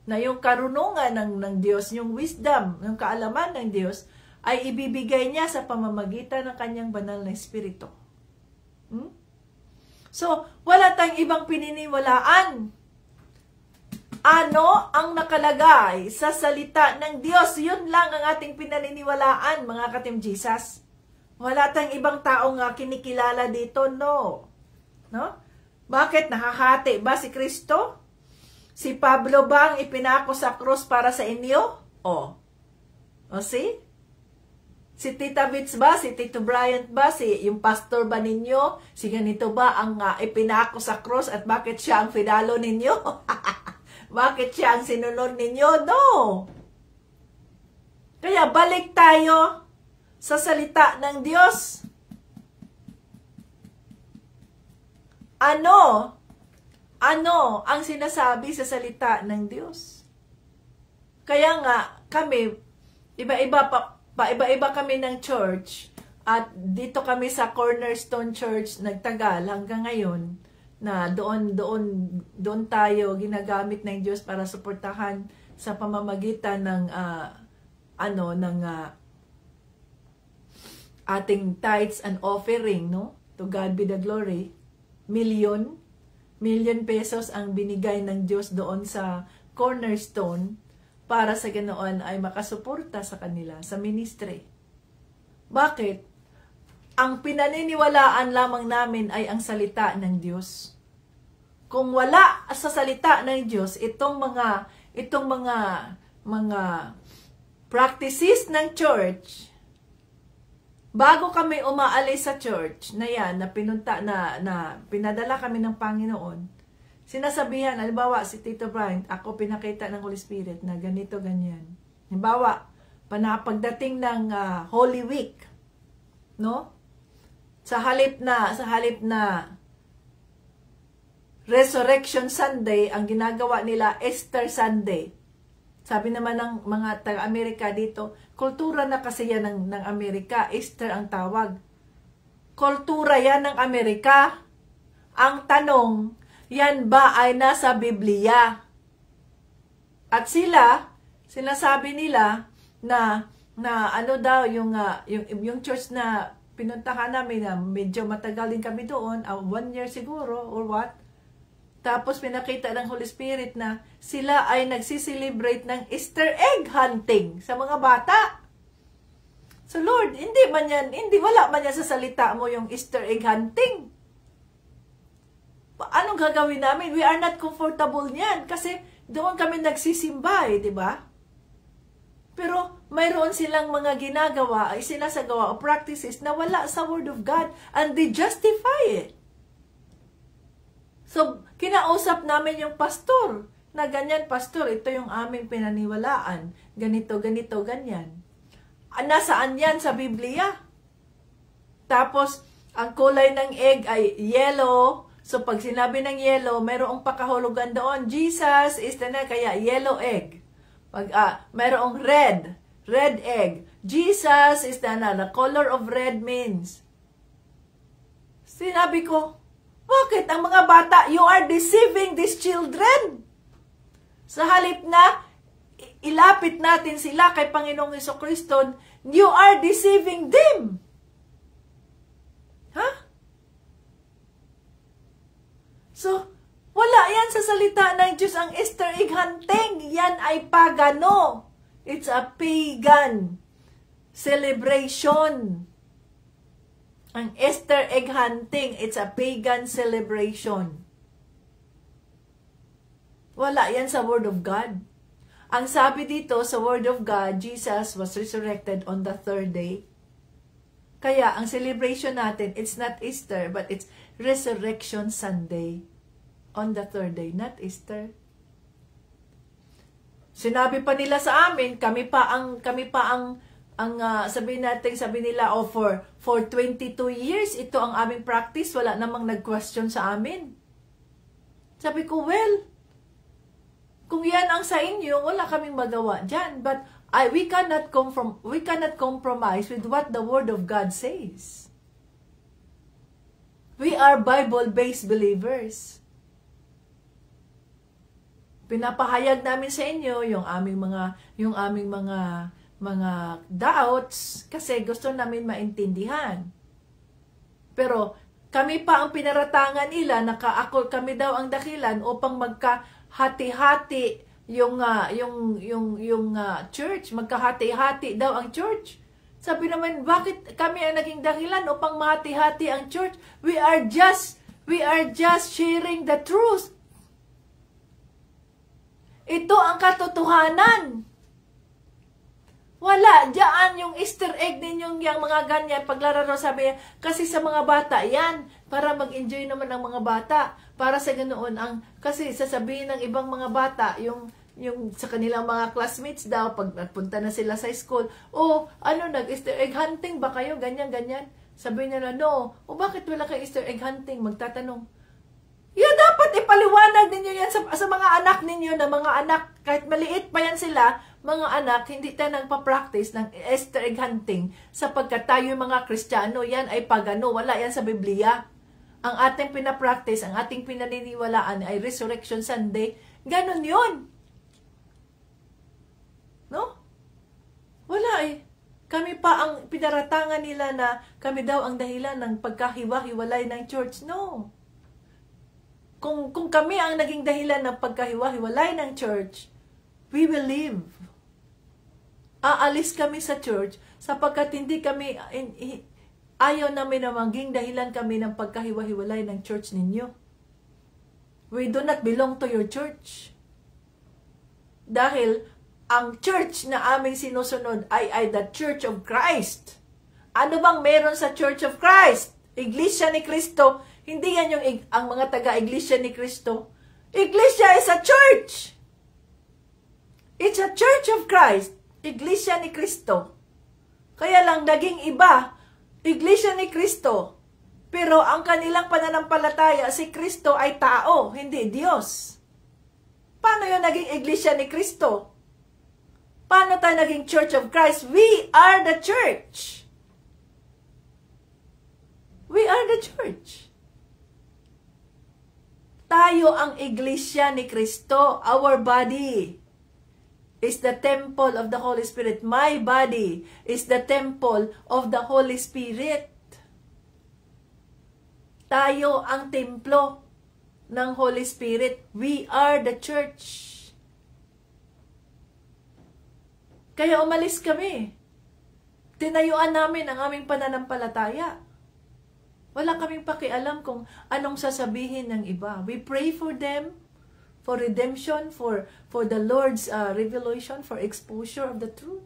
na yung karunungan ng Diyos, yung wisdom, yung kaalaman ng Diyos, ay ibibigay niya sa pamamagitan ng kanyang banal na espiritu. So, wala tayong ibang pininiwalaan. Ano ang nakalagay sa salita ng Diyos? Yun lang ang ating pinaniniwalaan, mga ka-Team Jesus. Wala tayong ibang taong kinikilala dito, no? Bakit? Nakahati ba si Kristo? Si Pablo ba ang ipinako sa krus para sa inyo? O see? Si Tita Bits ba? Si Tito Bryant ba? Yung pastor ba ninyo? Si ganito ba ang ipinako sa krus at bakit siya ang finalo ninyo? Bakit siya ang sinunod ninyo? No! Kaya balik tayo sa salita ng Diyos. Ano ang sinasabi sa salita ng Diyos? Kaya nga, kami, iba-iba kami ng church, at dito kami sa Cornerstone Church nagtagal hanggang ngayon, na doon tayo ginagamit ng Diyos para suportahan sa pamamagitan ng ating tithes and offering, no? To God be the glory. Million pesos ang binigay ng Diyos doon sa Cornerstone para sa ganoon ay makasuporta sa kanila, sa ministry. Bakit? Ang pinaniniwalaan lamang namin ay ang salita ng Diyos. Kung wala sa salita ng Diyos, itong mga practices ng church, bago kami umaalis sa church na yan, na pinadala kami ng Panginoon, sinasabihan, halimbawa si Tito Brian, ako pinakita ng Holy Spirit na ganito, ganyan. Halimbawa, pagdating ng Holy Week, no? Sa halip na Resurrection Sunday, ang ginagawa nila Easter Sunday. Sabi naman ng mga taga-Amerika dito, kultura na kasi yan ng Amerika, Easter ang tawag. Kultura yan ng Amerika. Ang tanong, yan ba ay nasa Biblia? At sinasabi nila na ano daw yung church na pinuntahan namin, na medyo matagal din kami doon, 1 year siguro or what. Tapos pinakita ng Holy Spirit na sila ay nagsiselebrate ng Easter egg hunting sa mga bata. So Lord, wala man yan sa salita mo yung Easter egg hunting. Anong gagawin namin? We are not comfortable niyan kasi doon kami nagsisimba, di ba? Pero mayroon silang mga ginagawa, ay sinasagawa o practices na wala sa Word of God, and they justify it. So, kinausap namin yung pastor. na ganyan, pastor, ito yung aming pinaniwalaan. Ganito, ganito, ganyan. Nasaan yan sa Biblia? Tapos, ang kulay ng egg ay yellow. So, pag sinabi ng yellow, mayroong pakahulugan doon. Jesus is the na, kaya yellow egg. Pag, mayroong red egg. Jesus is the color of red means. Sinabi ko, bakit ang mga bata, you are deceiving these children? Sa halip na ilapit natin sila kay Panginoong Jesucristo, you are deceiving them. Ha? So, wala yan sa salita ng Diyos ang Easter egg hunting. Yan ay pagano. It's a pagan celebration. Ang Easter egg hunting, it's a pagan celebration. Wala yan sa Word of God. Ang sabi dito sa Word of God, Jesus was resurrected on the third day. Kaya ang celebration natin, it's not Easter, but it's Resurrection Sunday. On the third day, not Easter. Sinabi pa nila sa amin, kami pa ang sabi nila, for 22 years, ito ang aming practice, wala namang nag-question sa amin. Sabi ko, well, kung yan ang sa inyo, wala kaming magawa dyan. But we cannot compromise with what the Word of God says. We are Bible-based believers. Pinapahayag namin sa inyo yung aming mga doubts kasi gusto namin maintindihan. Pero kami pa ang pinaratangan nila, kami daw ang dakilan upang magkahati-hati yung church, magkahati-hati daw ang church. Sabi naman, bakit kami ang naging dahilan upang mahati-hati ang church? We are just sharing the truth. Ito ang katotohanan. Wala, diyan yung Easter egg ninyong yung mga ganyan, paglararo, sabi niya, kasi sa mga bata, yan, para mag-enjoy naman ang mga bata, para sa ganoon, kasi sasabihin ng ibang mga bata, yung sa kanilang mga classmates daw, pag nagpunta na sila sa school, nag-Easter egg hunting ba kayo, ganyan. Sabi nila, no, bakit wala kayo Easter egg hunting? Magtatanong, dapat ipaliwanag ninyo yan sa mga anak ninyo, na mga anak, kahit maliit pa yan sila, mga anak, hindi tayo nagpa-practice ng Easter egg hunting sapagkat tayo mga Kristiyano, yan ay pagano, wala yan sa Biblia. Ang ating pinapractice, ang ating pinaniniwalaan ay Resurrection Sunday, ganon yun. No? Wala eh. Kami pa ang pinaratangan nila na kami daw ang dahilan ng pagkahiwa-hiwalay ng church. No. Kung kami ang naging dahilan ng pagkahiwa-hiwalay ng church, we will leave. Aalis kami sa church sapagkat ayaw namin na maging dahilan kami ng pagkahiwa-hiwalay ng church ninyo. We do not belong to your church. Dahil ang church na aming sinusunod ay the Church of Christ. Ano bang meron sa Church of Christ? Iglesia ni Cristo. Hindi yan ang mga taga-Iglesia ni Cristo. Iglesia is a church. It's a Church of Christ. Iglesia ni Cristo. Kaya lang naging iba, Iglesia ni Cristo. Pero ang kanilang pananampalataya, si Cristo ay tao, hindi Diyos. Paano yun naging Iglesia ni Cristo? Paano tayo naging Church of Christ? We are the church. We are the church. Tayo ang Iglesia ni Cristo. Our body is the temple of the Holy Spirit. My body is the temple of the Holy Spirit. Tayo ang templo ng Holy Spirit. We are the church. Kaya umalis kami. Tinayuan namin ang aming pananampalataya. Wala kaming pakialam kung anong sasabihin ng iba. We pray for them, for redemption, for the Lord's revelation, for exposure of the truth.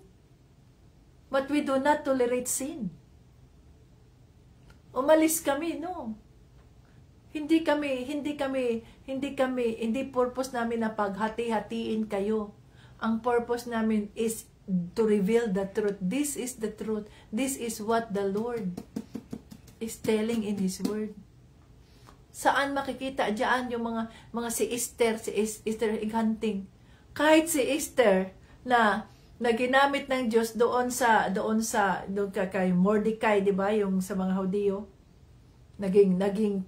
But we do not tolerate sin. Umalis kami, no. Hindi purpose namin na paghati-hatiin kayo. Ang purpose namin is to reveal the truth. This is the truth. This is what the Lord is telling in His Word. Saan makikita diyan yung mga si Esther Ighunting? Kahit si Esther na ginamit ng Diyos doon kay Mordecai, 'di ba? Yung sa mga Hudyo. Naging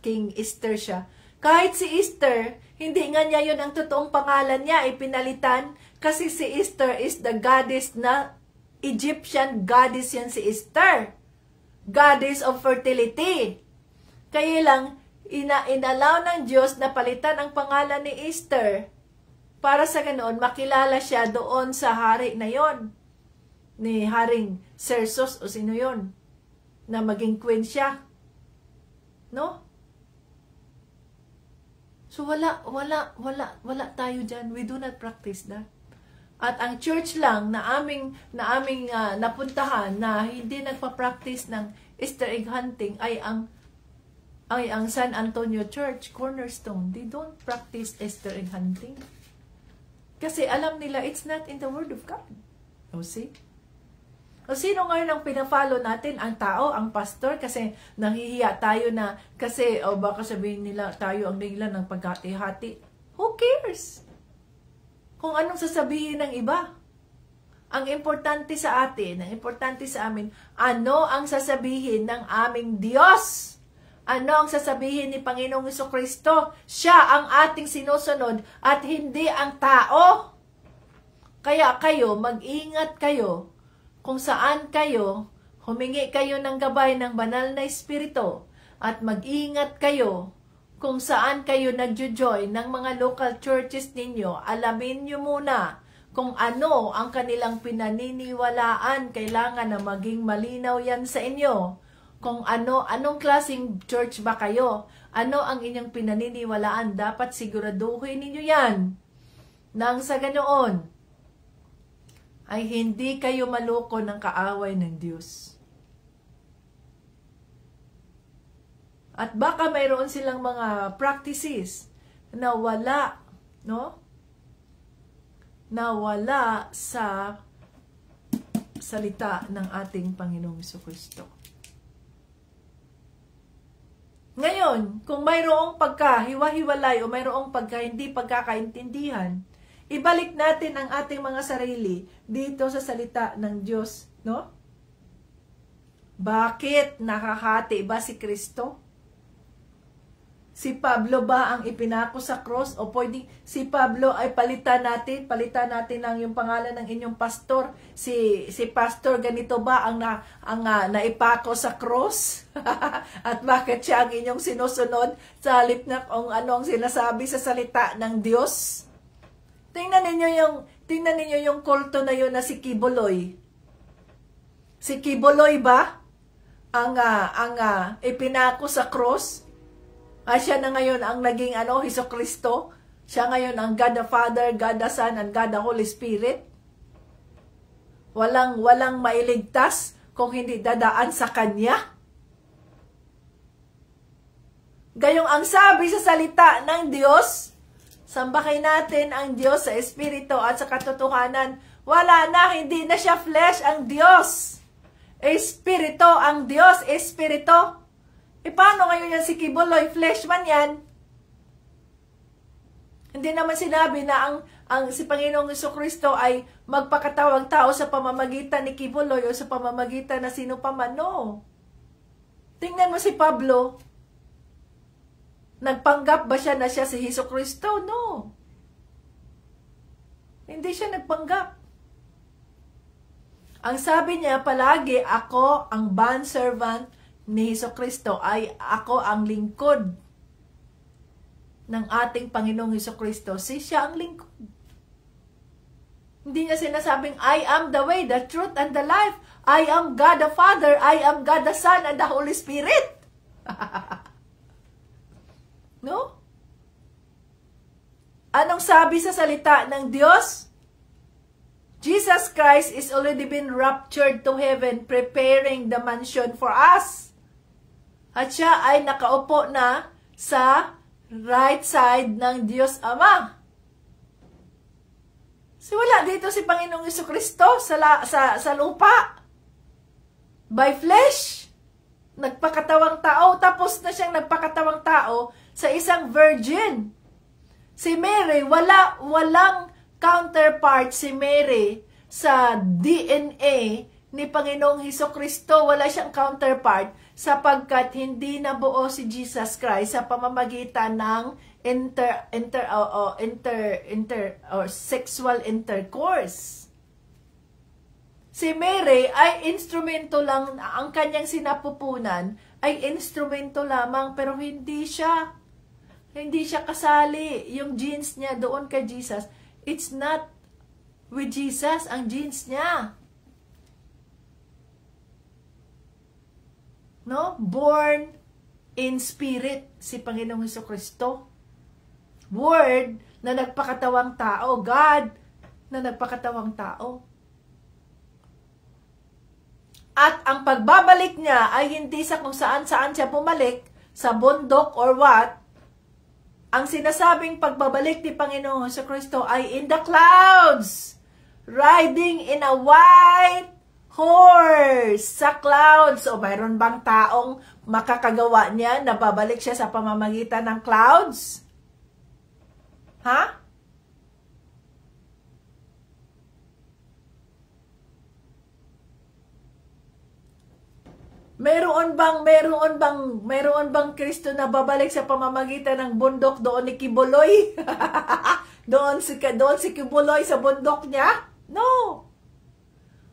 King Esther siya. Kahit si Esther, hindi nga niya yun ang totoong pangalan niya, ipinalitan. Kasi si Esther is the goddess na Egyptian goddess yan si Esther. Goddess of fertility. Kaya lang, inalaw ng Diyos na palitan ang pangalan ni Esther para sa ganoon, makilala siya doon sa hari na yon. Ni Haring Xerxes o sino yon. Na maging queen siya. No? So wala tayo diyan. We do not practice that. At ang church lang na aming napuntahan na hindi nagpa-practice ng Easter egg hunting ay ang San Antonio Church, Cornerstone. They don't practice Easter egg hunting. Kasi alam nila it's not in the Word of God. O see? O sino ngayon ang pinafollow natin? Ang tao, ang pastor? Kasi nahihiya tayo na, kasi baka sabihin nila tayo ang dahilan ng paghati-hati. Who cares? Kung anong sasabihin ng iba. Ang importante sa atin, ang importante sa amin, ano ang sasabihin ng aming Diyos? Ano ang sasabihin ni Panginoong Jesucristo? Siya ang ating sinusunod at hindi ang tao. Kaya kayo, mag-ingat kayo kung saan kayo, humingi kayo ng gabay ng banal na espiritu at mag-ingat kayo kung saan kayo nagjo-join ng mga local churches ninyo. Alamin nyo muna kung ano ang kanilang pinaniniwalaan. Kailangan na maging malinaw yan sa inyo. Kung anong klaseng church ba kayo? Ano ang inyong pinaniniwalaan? Dapat siguraduhin ninyo yan. Nang sa ganoon, ay hindi kayo maloko ng kaaway ng Diyos. At baka mayroon silang mga practices na wala, no? Na wala sa salita ng ating Panginoong Jesucristo. Ngayon, kung mayroong pagkahiwa-hiwalay o mayroong hindi pagkakaintindihan, ibalik natin ang ating mga sarili dito sa salita ng Diyos, no? Bakit nakahati ba si Kristo? Si Pablo ba ang ipinako sa cross? O pwedeng si Pablo ay palitan natin lang yung pangalan ng inyong pastor. Si pastor ganito ba ang naipako sa cross? At bakit siya ang inyong sinusunod sa halip na kung ano ang sinasabi sa salita ng Diyos? Tingnan ninyo yung kulto na yun na si Kibuloy. Si Kibuloy ba ang ipinako sa cross? Siya na ngayon ang naging Jesucristo. Siya ngayon ang God the Father, God the Son, and God the Holy Spirit. Walang mailigtas kung hindi dadaan sa Kanya. Gayong ang sabi sa salita ng Diyos, sambahin natin ang Diyos sa Espiritu at sa katotohanan. Wala na, hindi na siya flesh ang Diyos. Espiritu ang Diyos, Espiritu. Paano ngayon yan si Kibuloy? Flesh man yan. Hindi naman sinabi na ang si Panginoong Jesucristo ay magpakatawang tao sa pamamagitan ni Kibuloy o sa pamamagitan na sino pa man. No. Tingnan mo si Pablo. Nagpanggap ba siya na siya si Jesucristo? No. Hindi siya nagpanggap. Ang sabi niya palagi, ako ang bondservant ni Jesucristo, ay ako ang lingkod ng ating Panginoong Jesucristo. Siya ang lingkod. Hindi niya sinasabing, I am the way, the truth, and the life. I am God the Father. I am God the Son, and the Holy Spirit. No? Anong sabi sa salita ng Diyos? Jesus Christ is already been raptured to heaven, preparing the mansion for us. At siya ay nakaupo na sa right side ng Diyos Ama. So wala dito si Panginoong Jesucristo sa lupa. By flesh. Nagpakatawang tao. Tapos na siyang nagpakatawang tao sa isang virgin. Si Mary, walang counterpart si Mary sa DNA ni Panginoong Jesucristo. Wala siyang counterpart sapagkat hindi nabuo si Jesus Christ sa pamamagitan ng sexual intercourse. Si Mary ay instrumento lang, ang kanyang sinapupunan ay instrumento lamang, pero hindi siya kasali. Yung genes niya doon kay Jesus, it's not with Jesus ang genes niya. No? Born in spirit si Panginoong Jesucristo. Word na nagpakatawang tao. God na nagpakatawang tao. At ang pagbabalik niya ay hindi sa kung saan-saan siya bumalik, sa bundok or what. Ang sinasabing pagbabalik ni Panginoong Jesucristo ay in the clouds, riding in a white horse sa clouds. O mayroon bang taong makakagawa niya na babalik siya sa pamamagitan ng clouds? Ha? Meron bang Kristo na babalik sa pamamagitan ng bundok doon ni Kibuloy? doon si Kibuloy sa bundok niya? No.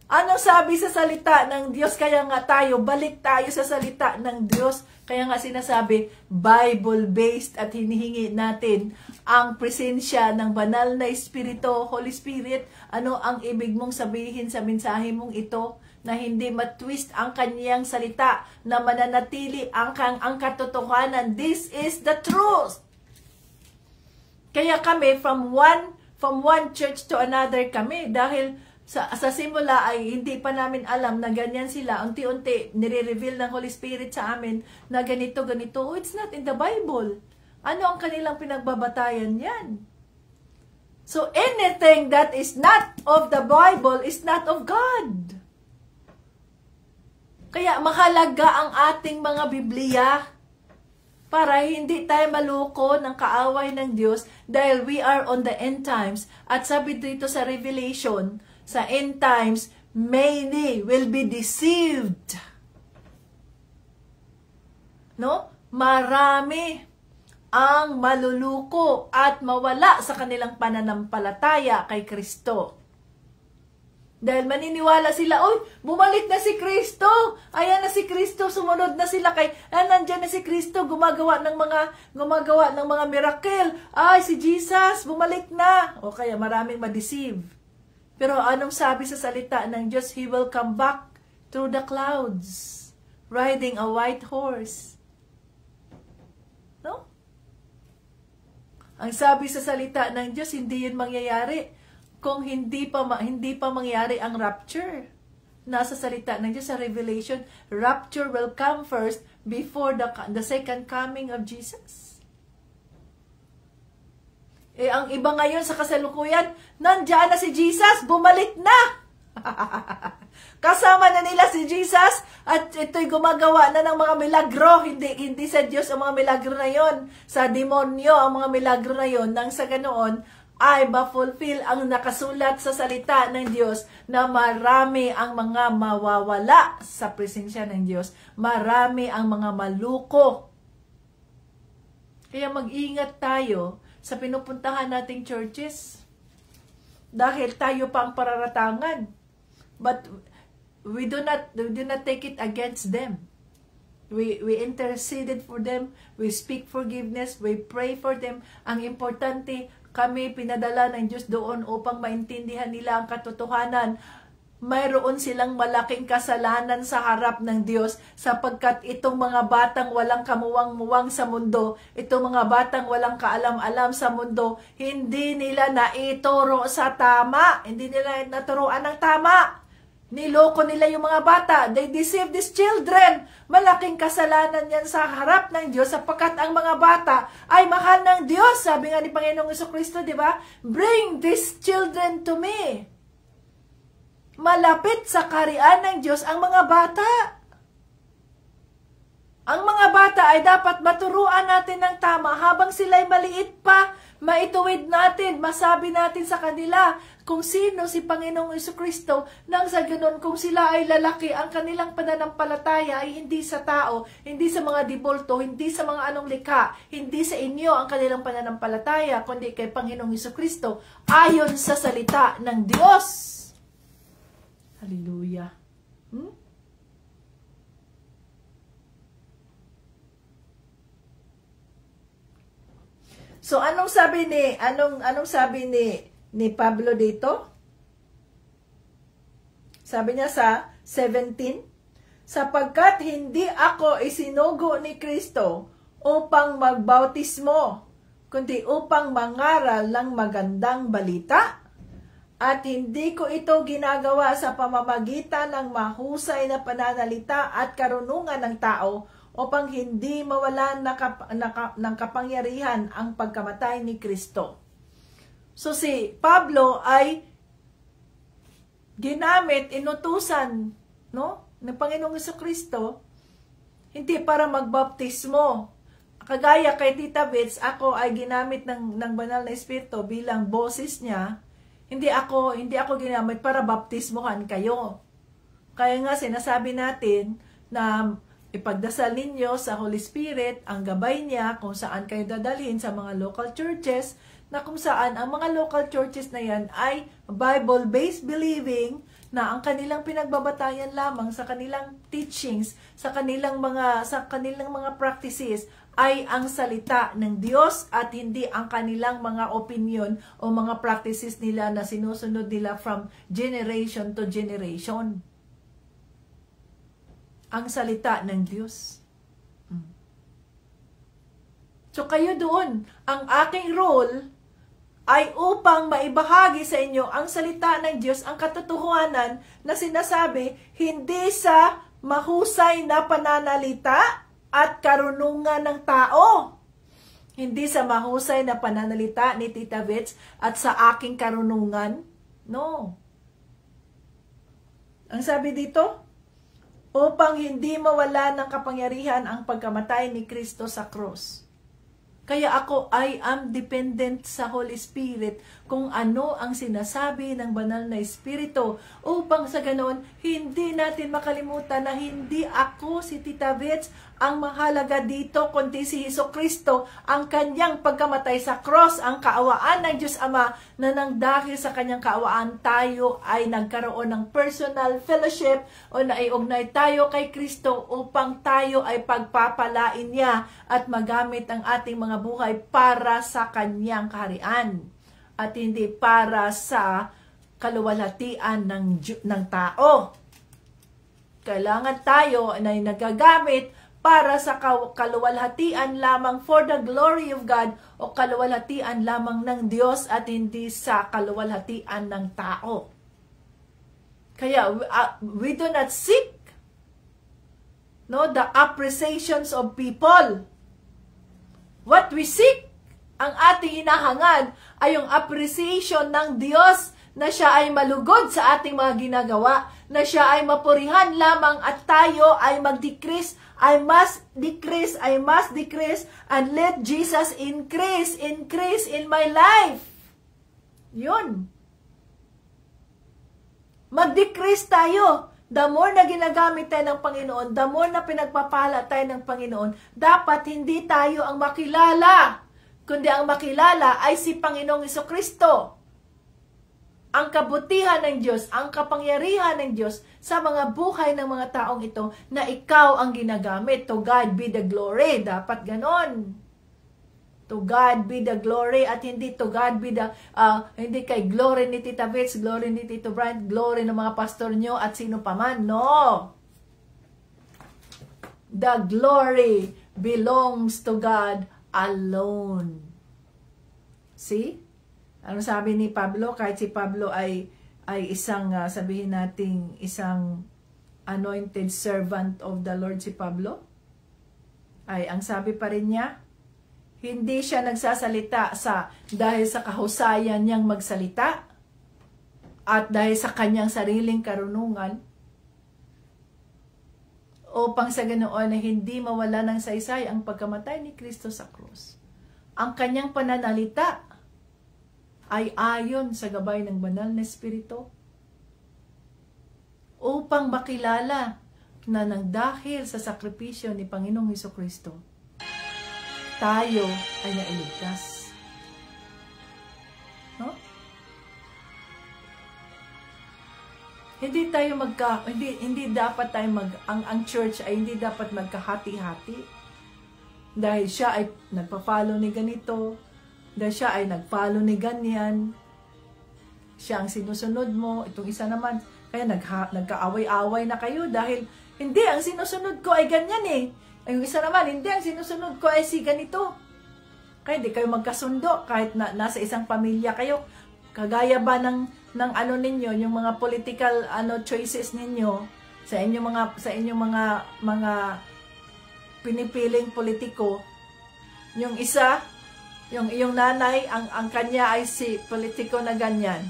Ano sabi sa salita ng Diyos? Kaya nga balik tayo sa salita ng Diyos. Kaya nga sinasabi, Bible-based, at hinihingi natin ang presensya ng banal na Espiritu, Holy Spirit. Ano ang ibig mong sabihin sa mensahe mong ito? Na hindi matwist ang kanyang salita, na mananatili ang katotohanan. This is the truth. Kaya kami, from one church to another kami, dahil sa simula ay hindi pa namin alam na ganyan sila. Unti-unti, nire-reveal ng Holy Spirit sa amin na ganito. Oh, it's not in the Bible. Ano ang kanilang pinagbabatayan yan? So, anything that is not of the Bible is not of God. Kaya mahalaga ang ating mga Biblia para hindi tayo maluko ng kaaway ng Diyos dahil we are on the end times. At sabi dito sa Revelation, sa end times, many will be deceived. No? Marami ang maluluko at mawala sa kanilang pananampalataya kay Kristo. Dahil maniniwala sila, oy, bumalik na si Kristo. Ayan na si Kristo, sumunod na sila kay, nandyan na si Kristo, gumagawa ng mga miracle. Ay, si Jesus, bumalik na. O kaya maraming ma-deceive. Pero anong sabi sa salita ng Diyos? He will come back through the clouds, riding a white horse. No? Ang sabi sa salita ng Diyos, hindi yun mangyayari kung hindi pa mangyari ang rapture. Nasa salita ng Diyos sa Revelation, rapture will come first before the second coming of Jesus. Ang iba ngayon sa kasalukuyan, nandiyan na si Jesus, bumalik na. Kasama na nila si Jesus at ito'y gumagawa na ng mga milagro. Hindi sa Diyos ang mga milagro na yon, sa demonyo ang mga milagro na yon, nang sa ganoon ay ma-fulfill ang nakasulat sa salita ng Diyos na marami ang mga mawawala sa presensya ng Diyos. Marami ang mga maluko. Kaya mag-ingat tayo sa pinupuntahan nating churches. Dahil tayo pa ang pararatangan. But we do not take it against them. We interceded for them. We speak forgiveness. We pray for them. Ang importante, kami pinadala ng Diyos doon upang maintindihan nila ang katotohanan. Mayroon silang malaking kasalanan sa harap ng Diyos sapagkat itong mga batang walang kamuwang-muwang sa mundo, itong mga batang walang kaalam-alam sa mundo, hindi nila naituro sa tama. Hindi nila naturuan ng tama. Niloko nila yung mga bata. They deceived these children. Malaking kasalanan yan sa harap ng Diyos sapagkat ang mga bata ay mahal ng Diyos. Sabi nga ni Panginoong Jesucristo, di ba? Bring these children to me. Malapit sa kaharian ng Diyos ang mga bata. Ang mga bata ay dapat maturuan natin ng tama habang sila'y maliit pa. Maituwid natin, masabi natin sa kanila kung sino si Panginoong Jesucristo nang sa ganun kung sila ay lalaki, ang kanilang pananampalataya ay hindi sa tao, hindi sa mga dibulto, hindi sa mga anong likha, hindi sa inyo ang kanilang pananampalataya, kundi kay Panginoong Jesucristo ayon sa salita ng Diyos. Hallelujah. So anong sabi ni Pablo dito? Sabi niya sa 17, sapagkat hindi ako isinugo ni Kristo upang magbautismo, kundi upang mangaral ng magandang balita. At hindi ko ito ginagawa sa pamamagitan ng mahusay na pananalita at karunungan ng tao, upang hindi mawalan ng kapangyarihan ang pagkamatay ni Kristo. So si Pablo ay ginamit, inutusan, no, ng Panginoong Jesucristo, hindi para magbaptismo. Kagaya kay Tita Bets, ako ay ginamit ng Banal na Espiritu bilang boses niya. Hindi ako ginamit para baptismohan kayo. Kaya nga sinasabi natin na ipagdasal ninyo sa Holy Spirit ang gabay niya kung saan kayo dadalhin sa mga local churches, na kung saan ang mga local churches na yan ay Bible-based believing, na ang kanilang pinagbabatayan lamang sa kanilang teachings, sa kanilang mga practices ay ang salita ng Diyos at hindi ang kanilang mga opinion o mga practices nila na sinusunod nila from generation to generation. Ang salita ng Diyos. So kayo doon, ang aking role ay upang maibahagi sa inyo ang salita ng Diyos, ang katotohanan na sinasabi, hindi sa mahusay na pananalita at karunungan ng tao. Hindi sa mahusay na pananalita ni Tita Bets at sa aking karunungan. No. Ang sabi dito, upang hindi mawala ng kapangyarihan ang pagkamatay ni Kristo sa krus. Kaya ako I am dependent sa Holy Spirit kung ano ang sinasabi ng Banal na Espiritu, upang sa ganoon hindi natin makalimutan na hindi ako si Tita Bets ang mahalaga dito, kundi si Jesucristo, ang kanyang pagkamatay sa cross, ang kaawaan ng Diyos Ama, na nang dahil sa kanyang kaawaan tayo ay nagkaroon ng personal fellowship o naiugnay tayo kay Kristo upang tayo ay pagpapalain niya at magamit ang ating mga buhay para sa kanyang kaharian at hindi para sa kaluwalhatian ng tao. Kailangan tayo ay nagagamit para sa kaluwalhatian lamang, for the glory of God, o kaluwalhatian lamang ng Diyos at hindi sa kaluwalhatian ng tao. Kaya we do not seek the appreciations of people. What we seek, ang ating hinahangad ay yung appreciation ng Diyos, na siya ay malugod sa ating mga ginagawa, na siya ay mapurihan lamang at tayo ay mag-decrease. I must decrease, and let Jesus increase in my life. Yun. Mag-decrease tayo. The more na ginagamit tayo ng Panginoon, the more na pinagpapala tayo ng Panginoon, dapat hindi tayo ang makilala, kundi ang makilala ay si Panginoong Jesucristo. Ang kabutihan ng Diyos, ang kapangyarihan ng Diyos sa mga buhay ng mga taong ito na ikaw ang ginagamit. To God be the glory. Dapat ganon. To God be the glory at hindi to God be the, hindi kay glory ni Tita Bets, glory ni Tito Brian, glory ng mga pastor nyo at sino paman. No. The glory belongs to God alone. See? Ano sabi ni Pablo? Kahit si Pablo ay ay isang, sabihin nating, isang anointed servant of the Lord si Pablo, ay ang sabi pa rin niya, hindi siya nagsasalita dahil sa kahusayan niyang magsalita at dahil sa kanyang sariling karunungan, upang sa ganoon na hindi mawala ng saysay ang pagkamatay ni Kristo sa krus. Ang kanyang pananalita ay ayon sa gabay ng banal na Espiritu upang makilala na nang dahil sa sakripisyo ni Panginoong Hesukristo, tayo ay nailigtas. No? Hindi dapat tayo ang church ay hindi dapat magkahati-hati. Dahil siya ay nagpa-follow ni ganito, dahil siya ay nag-follow ni ganyan. Siya ang sinusunod mo, itong isa naman, kaya nagkaaway-away na kayo dahil hindi, ang sinusunod ko ay ganyan eh. Ay, yung isa naman, hindi, ang sinusunod ko ay si ganito. Kaya di kayo magkasundo kahit nasa isang pamilya kayo. Kagaya ba ng ano ninyo, yung mga political choices ninyo sa inyong mga pinipiling politiko. Yung isa, yung iyong nanay, ang kanya ay si politiko na ganyan.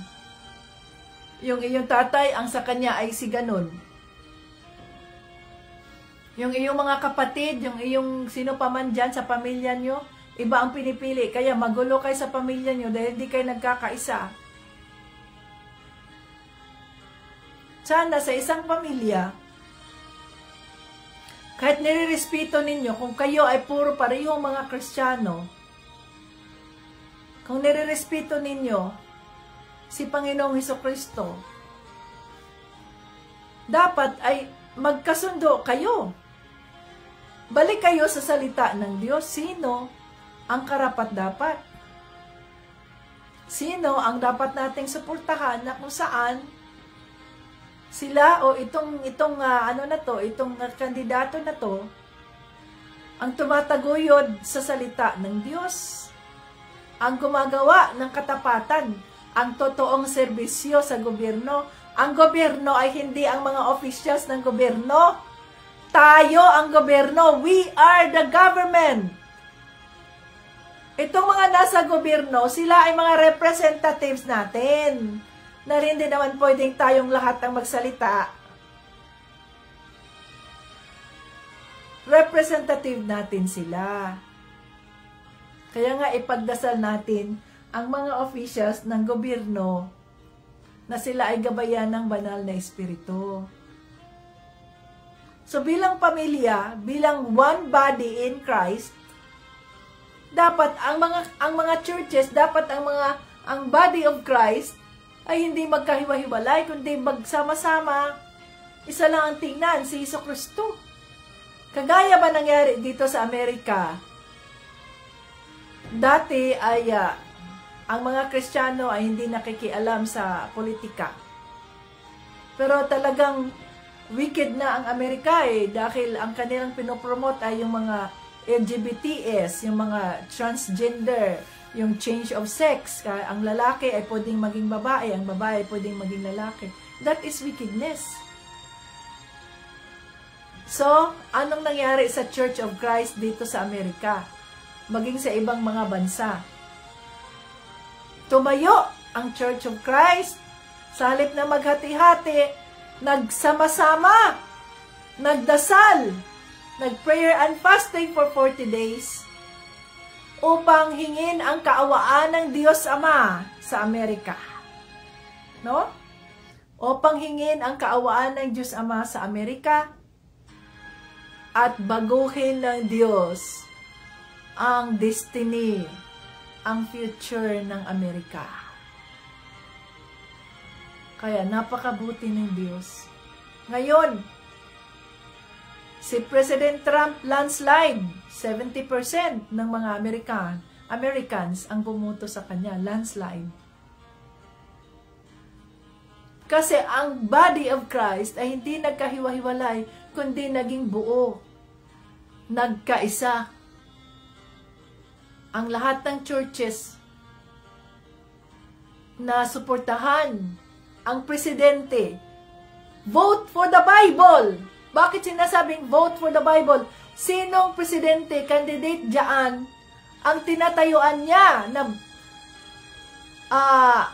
Yung iyong tatay, ang sa kanya ay si ganun. Yung iyong mga kapatid, yung iyong sino pa man dyan sa pamilya nyo, iba ang pinipili. Kaya magulo kayo sa pamilya nyo dahil hindi kayo nagkakaisa. Sana sa isang pamilya, kahit nire-respeto ninyo, kung kayo ay puro parehong mga Kristiyano, kung nire-respeto ninyo si Panginoong Hesukristo, dapat ay magkasundo kayo. Balik kayo sa salita ng Diyos. Sino ang karapat-dapat? Sino ang dapat nating suportahan na kung saan sila o itong kandidato na to ang tumataguyod sa salita ng Diyos, ang gumagawa ng katapatan, ang totoong serbisyo sa gobyerno. Ang gobyerno ay hindi ang mga officials ng gobyerno. Tayo ang gobyerno. We are the government. Itong mga nasa gobyerno, sila ay mga representatives natin. Na rin din naman pwedeng tayong lahat ang magsalita. Representative natin sila. Kaya nga ipagdasal natin ang mga officials ng gobyerno na sila ay gabayan ng banal na Espiritu. So bilang pamilya, bilang one body in Christ, dapat ang mga churches, dapat ang body of Christ ay hindi magkahiwa-hiwalay, kundi magsama-sama. Isa lang ang tingnan, si Hesukristo. Kagaya ba nangyari dito sa Amerika? Dati ay ang mga Kristiyano ay hindi nakikialam sa politika. Pero talagang wicked na ang Amerika dahil ang kanilang pinopromote ay yung mga LGBTs, yung mga transgender, yung change of sex. Ang lalaki ay pwedeng maging babae, ang babae ay pwedeng maging lalaki. That is wickedness. So, anong nangyari sa Church of Christ dito sa Amerika? Maging sa ibang mga bansa. Tumayo ang Church of Christ. Sa halip na maghati-hati, nagsama-sama, nagdasal, nag-prayer and fasting for 40 days upang hingin ang kaawaan ng Diyos Ama sa Amerika. No? Upang hingin ang kaawaan ng Diyos Ama sa Amerika at baguhin ng Diyos ang destiny, ang future ng Amerika. Kaya napakabuti ng Diyos. Ngayon, si President Trump landslide, 70% ng mga Americans ang bumoto sa kanya, landslide. Kasi ang body of Christ ay hindi nagkahiwa-hiwalay, kundi naging buo, nagkaisa. Ang lahat ng churches na suportahan ang presidente. Vote for the Bible. Bakit sinasabing vote for the Bible? Sinong presidente, candidate dyan, ang tinatayuan niya na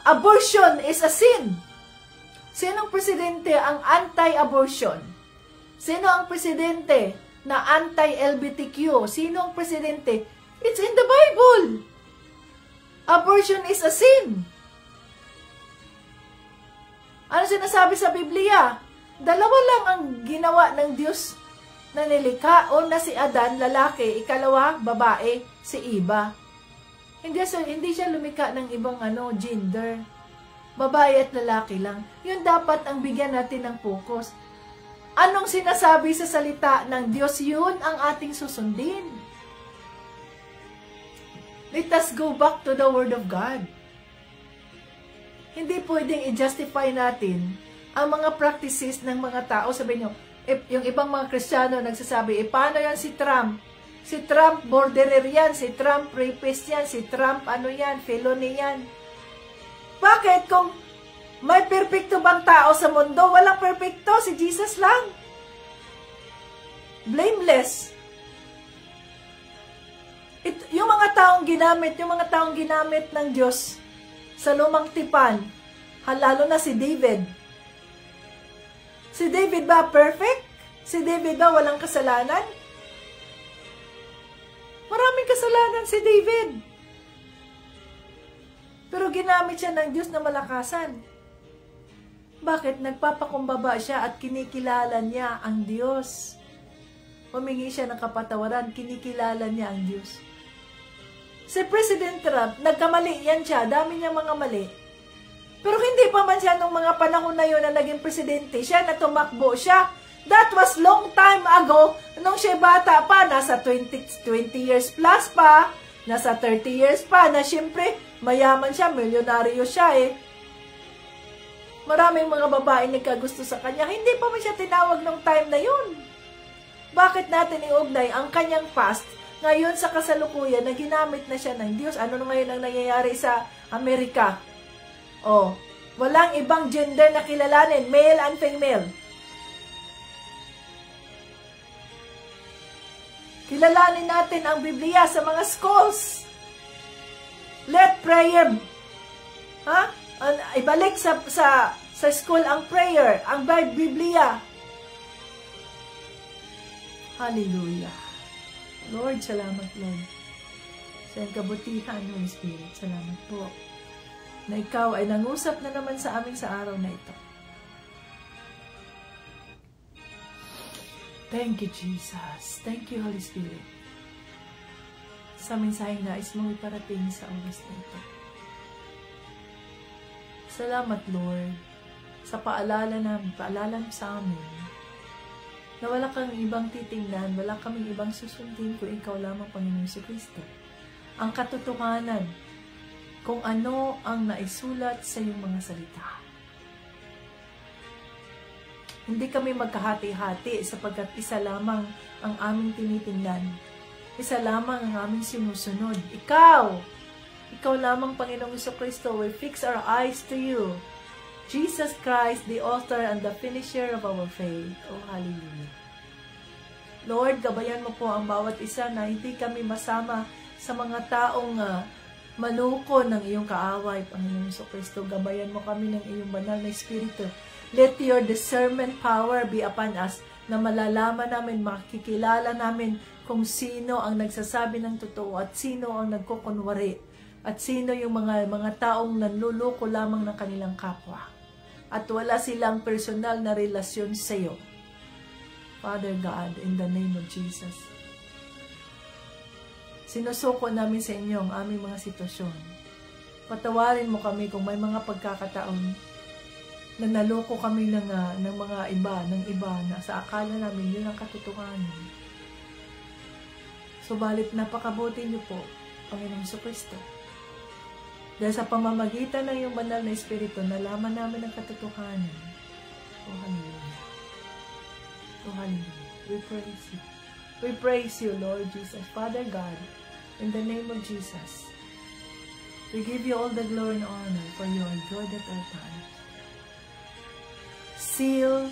abortion is a sin? Sinong presidente ang anti-abortion? Sino ang presidente na anti-LGBTQ? Sino ang presidente? It's in the Bible. Abortion is a sin. Ano sinasabi sa Biblia? Dalawa lang ang ginawa ng Diyos na nilikha. Una si Adan, lalaki. Ikalawa, babae, si Eva. Hindi siya lumikha ng ibang gender. Babae at lalaki lang. Yun dapat ang bigyan natin ng focus. Anong sinasabi sa salita ng Diyos? Yun ang ating susundin. Let us go back to the Word of God. Hindi pwedeng i-justify natin ang mga practices ng mga tao. Sabi nyo, yung ibang mga Kristiyano nagsasabi, paano yan si Trump? Si Trump borderer yan, si Trump rapist yan, si Trump felony yan. Bakit? Kung may perfecto bang tao sa mundo? Walang perfecto, si Jesus lang. Blameless. Yung mga taong ginamit ng Diyos sa lumang tipan, lalo na si David. Si David ba perfect? Si David ba walang kasalanan? Maraming kasalanan si David. Pero ginamit siya ng Diyos na malakasan. Bakit? Nagpapakumbaba siya at kinikilala niya ang Diyos. Humingi siya ng kapatawaran, kinikilala niya ang Diyos. Si President Trump, nagkamali yan siya, dami niyang mga mali. Pero hindi pa man siya nung mga panahon na yun na naging presidente, siya na tumakbo siya. That was long time ago, nung siya bata pa, nasa 20 years plus pa, nasa 30 years pa, na siyempre, mayaman siya, milyonaryo siya eh. Maraming mga babae nagkagusto sa kanya, hindi pa man siya tinawag nung time na yun. Bakit natin iugnay ang kanyang past ngayon sa kasalukuyan na ginamit na siya ng Diyos? Ano na ngayon ang nangyayari sa Amerika? Walang ibang gender na kilalanin, male and female. Kilalanin natin ang Biblia sa mga schools. Let prayer, ibalik sa school ang prayer, ang Biblia. Hallelujah. Lord, salamat, Lord. Sa iyong kabutihan, Holy Spirit, salamat po na ikaw ay nangusap na naman sa amin sa araw na ito. Thank you, Jesus. Thank you, Holy Spirit. Sa mensaheng nais mong iparating sa oras na ito. Salamat, Lord, sa paalala mo sa amin na wala kang ibang titingnan, wala kaming ibang susundin kung ikaw lamang, Panginoong Jesucristo. Ang katotohanan kung ano ang naisulat sa iyong mga salita. Hindi kami magkahati-hati sapagkat isa lamang ang aming tinitingnan. Isa lamang ang aming sinusunod. Ikaw lamang, Panginoong Jesucristo, we fix our eyes to you. Jesus Christ, the author and the finisher of our faith. Oh, hallelujah. Lord, gabayan mo po ang bawat isa na hindi kami masama sa mga taong manuko ng iyong kaaway, Panginoong Jesucristo. Gabayan mo kami ng iyong banal na Espiritu. Let your discernment power be upon us na malalaman namin, makikilala namin kung sino ang nagsasabi ng totoo at sino ang nagkukunwari at sino yung mga taong nanluloko lamang ng kanilang kapwa at wala silang personal na relasyon sa iyo. Father God, in the name of Jesus, sinusuko namin sa inyo ang aming mga sitwasyon. Patawarin mo kami kung may mga pagkakataon na naloko kami ng mga iba na sa akala namin yun ang katotohanan. Subalit napakabuti niyo po, Panginoong Jesucristo. Dahil sa pamamagitan ng iyong banal na Espiritu, nalaman namin ang katotohanan. Oh, hallelujah. Oh, hallelujah. We praise you. We praise you, Lord Jesus. Father God, in the name of Jesus, we give you all the glory and honor for you are good at all times. seal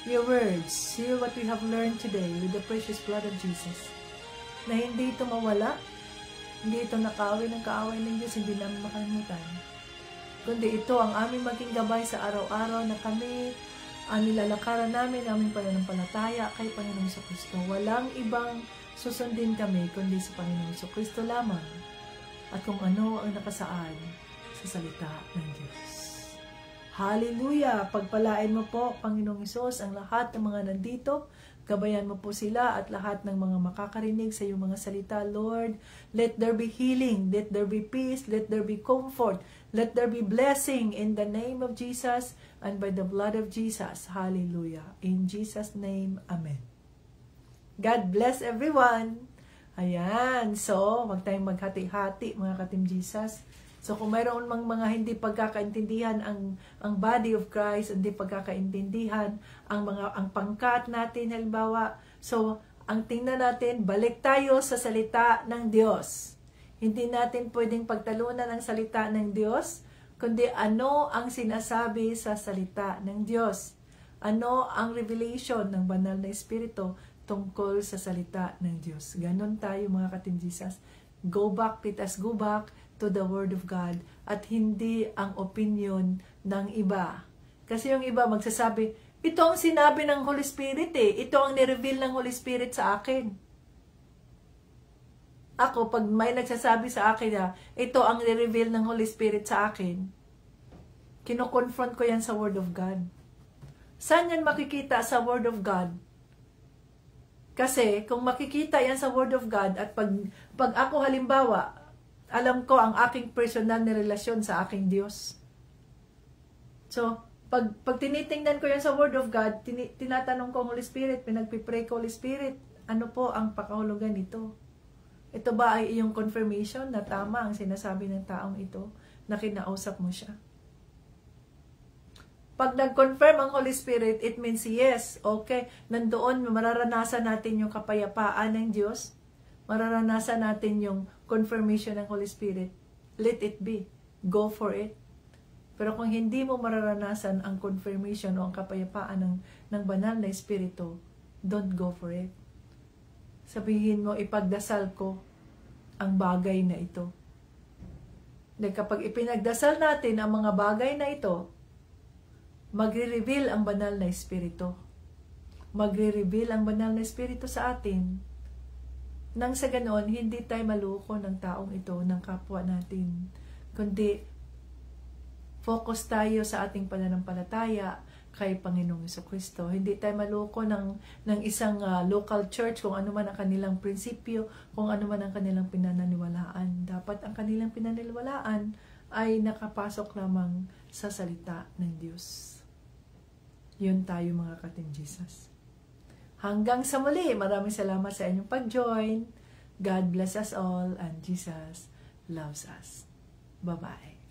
your words, seal what we have learned today with the precious blood of Jesus. Na hindi ito mawala, hindi ito nakawin ng kaaway ng Diyos, hindi namin makalimutan. Kundi ito ang aming maging gabay sa araw-araw na kami ang nilalakaran namin, aming pananampalataya kay Panginoong Jesucristo. Walang ibang susundin kami kundi sa Panginoong Jesucristo lamang at kung ano ang nakasaad sa salita ng Diyos. Hallelujah! Pagpalain mo po, Panginoong Hesus, ang lahat ng mga nandito. Gabayan mo po sila at lahat ng mga makakarinig sa iyong mga salita, Lord. Let there be healing, let there be peace, let there be comfort, let there be blessing in the name of Jesus and by the blood of Jesus. Hallelujah. In Jesus' name, Amen. God bless everyone. Ayan. So, wag tayong maghati-hati, mga katim Jesus. So, kung mayroon mang mga hindi pagkakaintindihan ang body of Christ, hindi pagkakaintindihan ang pangkat natin, halimbawa. So, ang tingnan natin, balik tayo sa salita ng Diyos. Hindi natin pwedeng pagtalunan ang salita ng Diyos, kundi ano ang sinasabi sa salita ng Diyos. Ano ang revelation ng banal na Espiritu tungkol sa salita ng Diyos. Ganon tayo, mga katim Jesus. Go back, let us go back to the Word of God at hindi ang opinion ng iba. Kasi yung iba magsasabi, ito ang sinabi ng Holy Spirit eh. Ito ang nireveal ng Holy Spirit sa akin. Ako, pag may nagsasabi sa akin na ito ang nireveal ng Holy Spirit sa akin, kino-confront ko yan sa Word of God. Saan yan makikita sa Word of God? Kasi kung makikita yan sa Word of God at pag ako halimbawa, alam ko ang aking personal na relasyon sa aking Diyos. So, pag tinitingnan ko yan sa Word of God, tinatanong ko ang Holy Spirit, pinagpipray ko Holy Spirit, ano po ang pakahulugan nito? Ito ba ay iyong confirmation na tama ang sinasabi ng taong ito na kinausap mo siya? Pag nag-confirm ang Holy Spirit, it means yes, okay, nandoon mararanasan natin yung kapayapaan ng Diyos, mararanasan natin yung confirmation ng Holy Spirit. Let it be. Go for it. Pero kung hindi mo mararanasan ang confirmation o ang kapayapaan ng banal na Espiritu, don't go for it. Sabihin mo, ipagdasal ko ang bagay na ito. Dahil kapag ipinagdasal natin ang mga bagay na ito, magre-reveal ang banal na Espiritu. Magre-reveal ang banal na Espiritu sa atin. Nang sa ganoon, hindi tayo maluko ng taong ito, ng kapwa natin. Kundi, focus tayo sa ating pananampalataya kay Panginoong Jesucristo. Hindi tayo maluko ng isang local church, kung ano man ang kanilang prinsipyo, kung ano man ang kanilang pinaniniwalaan. Dapat ang kanilang pinaniniwalaan ay nakapasok lamang sa salita ng Diyos. Yun tayo, mga katim Jesus. Hanggang sa muli, maraming salamat sa inyong pag-join. God bless us all and Jesus loves us. Bye-bye.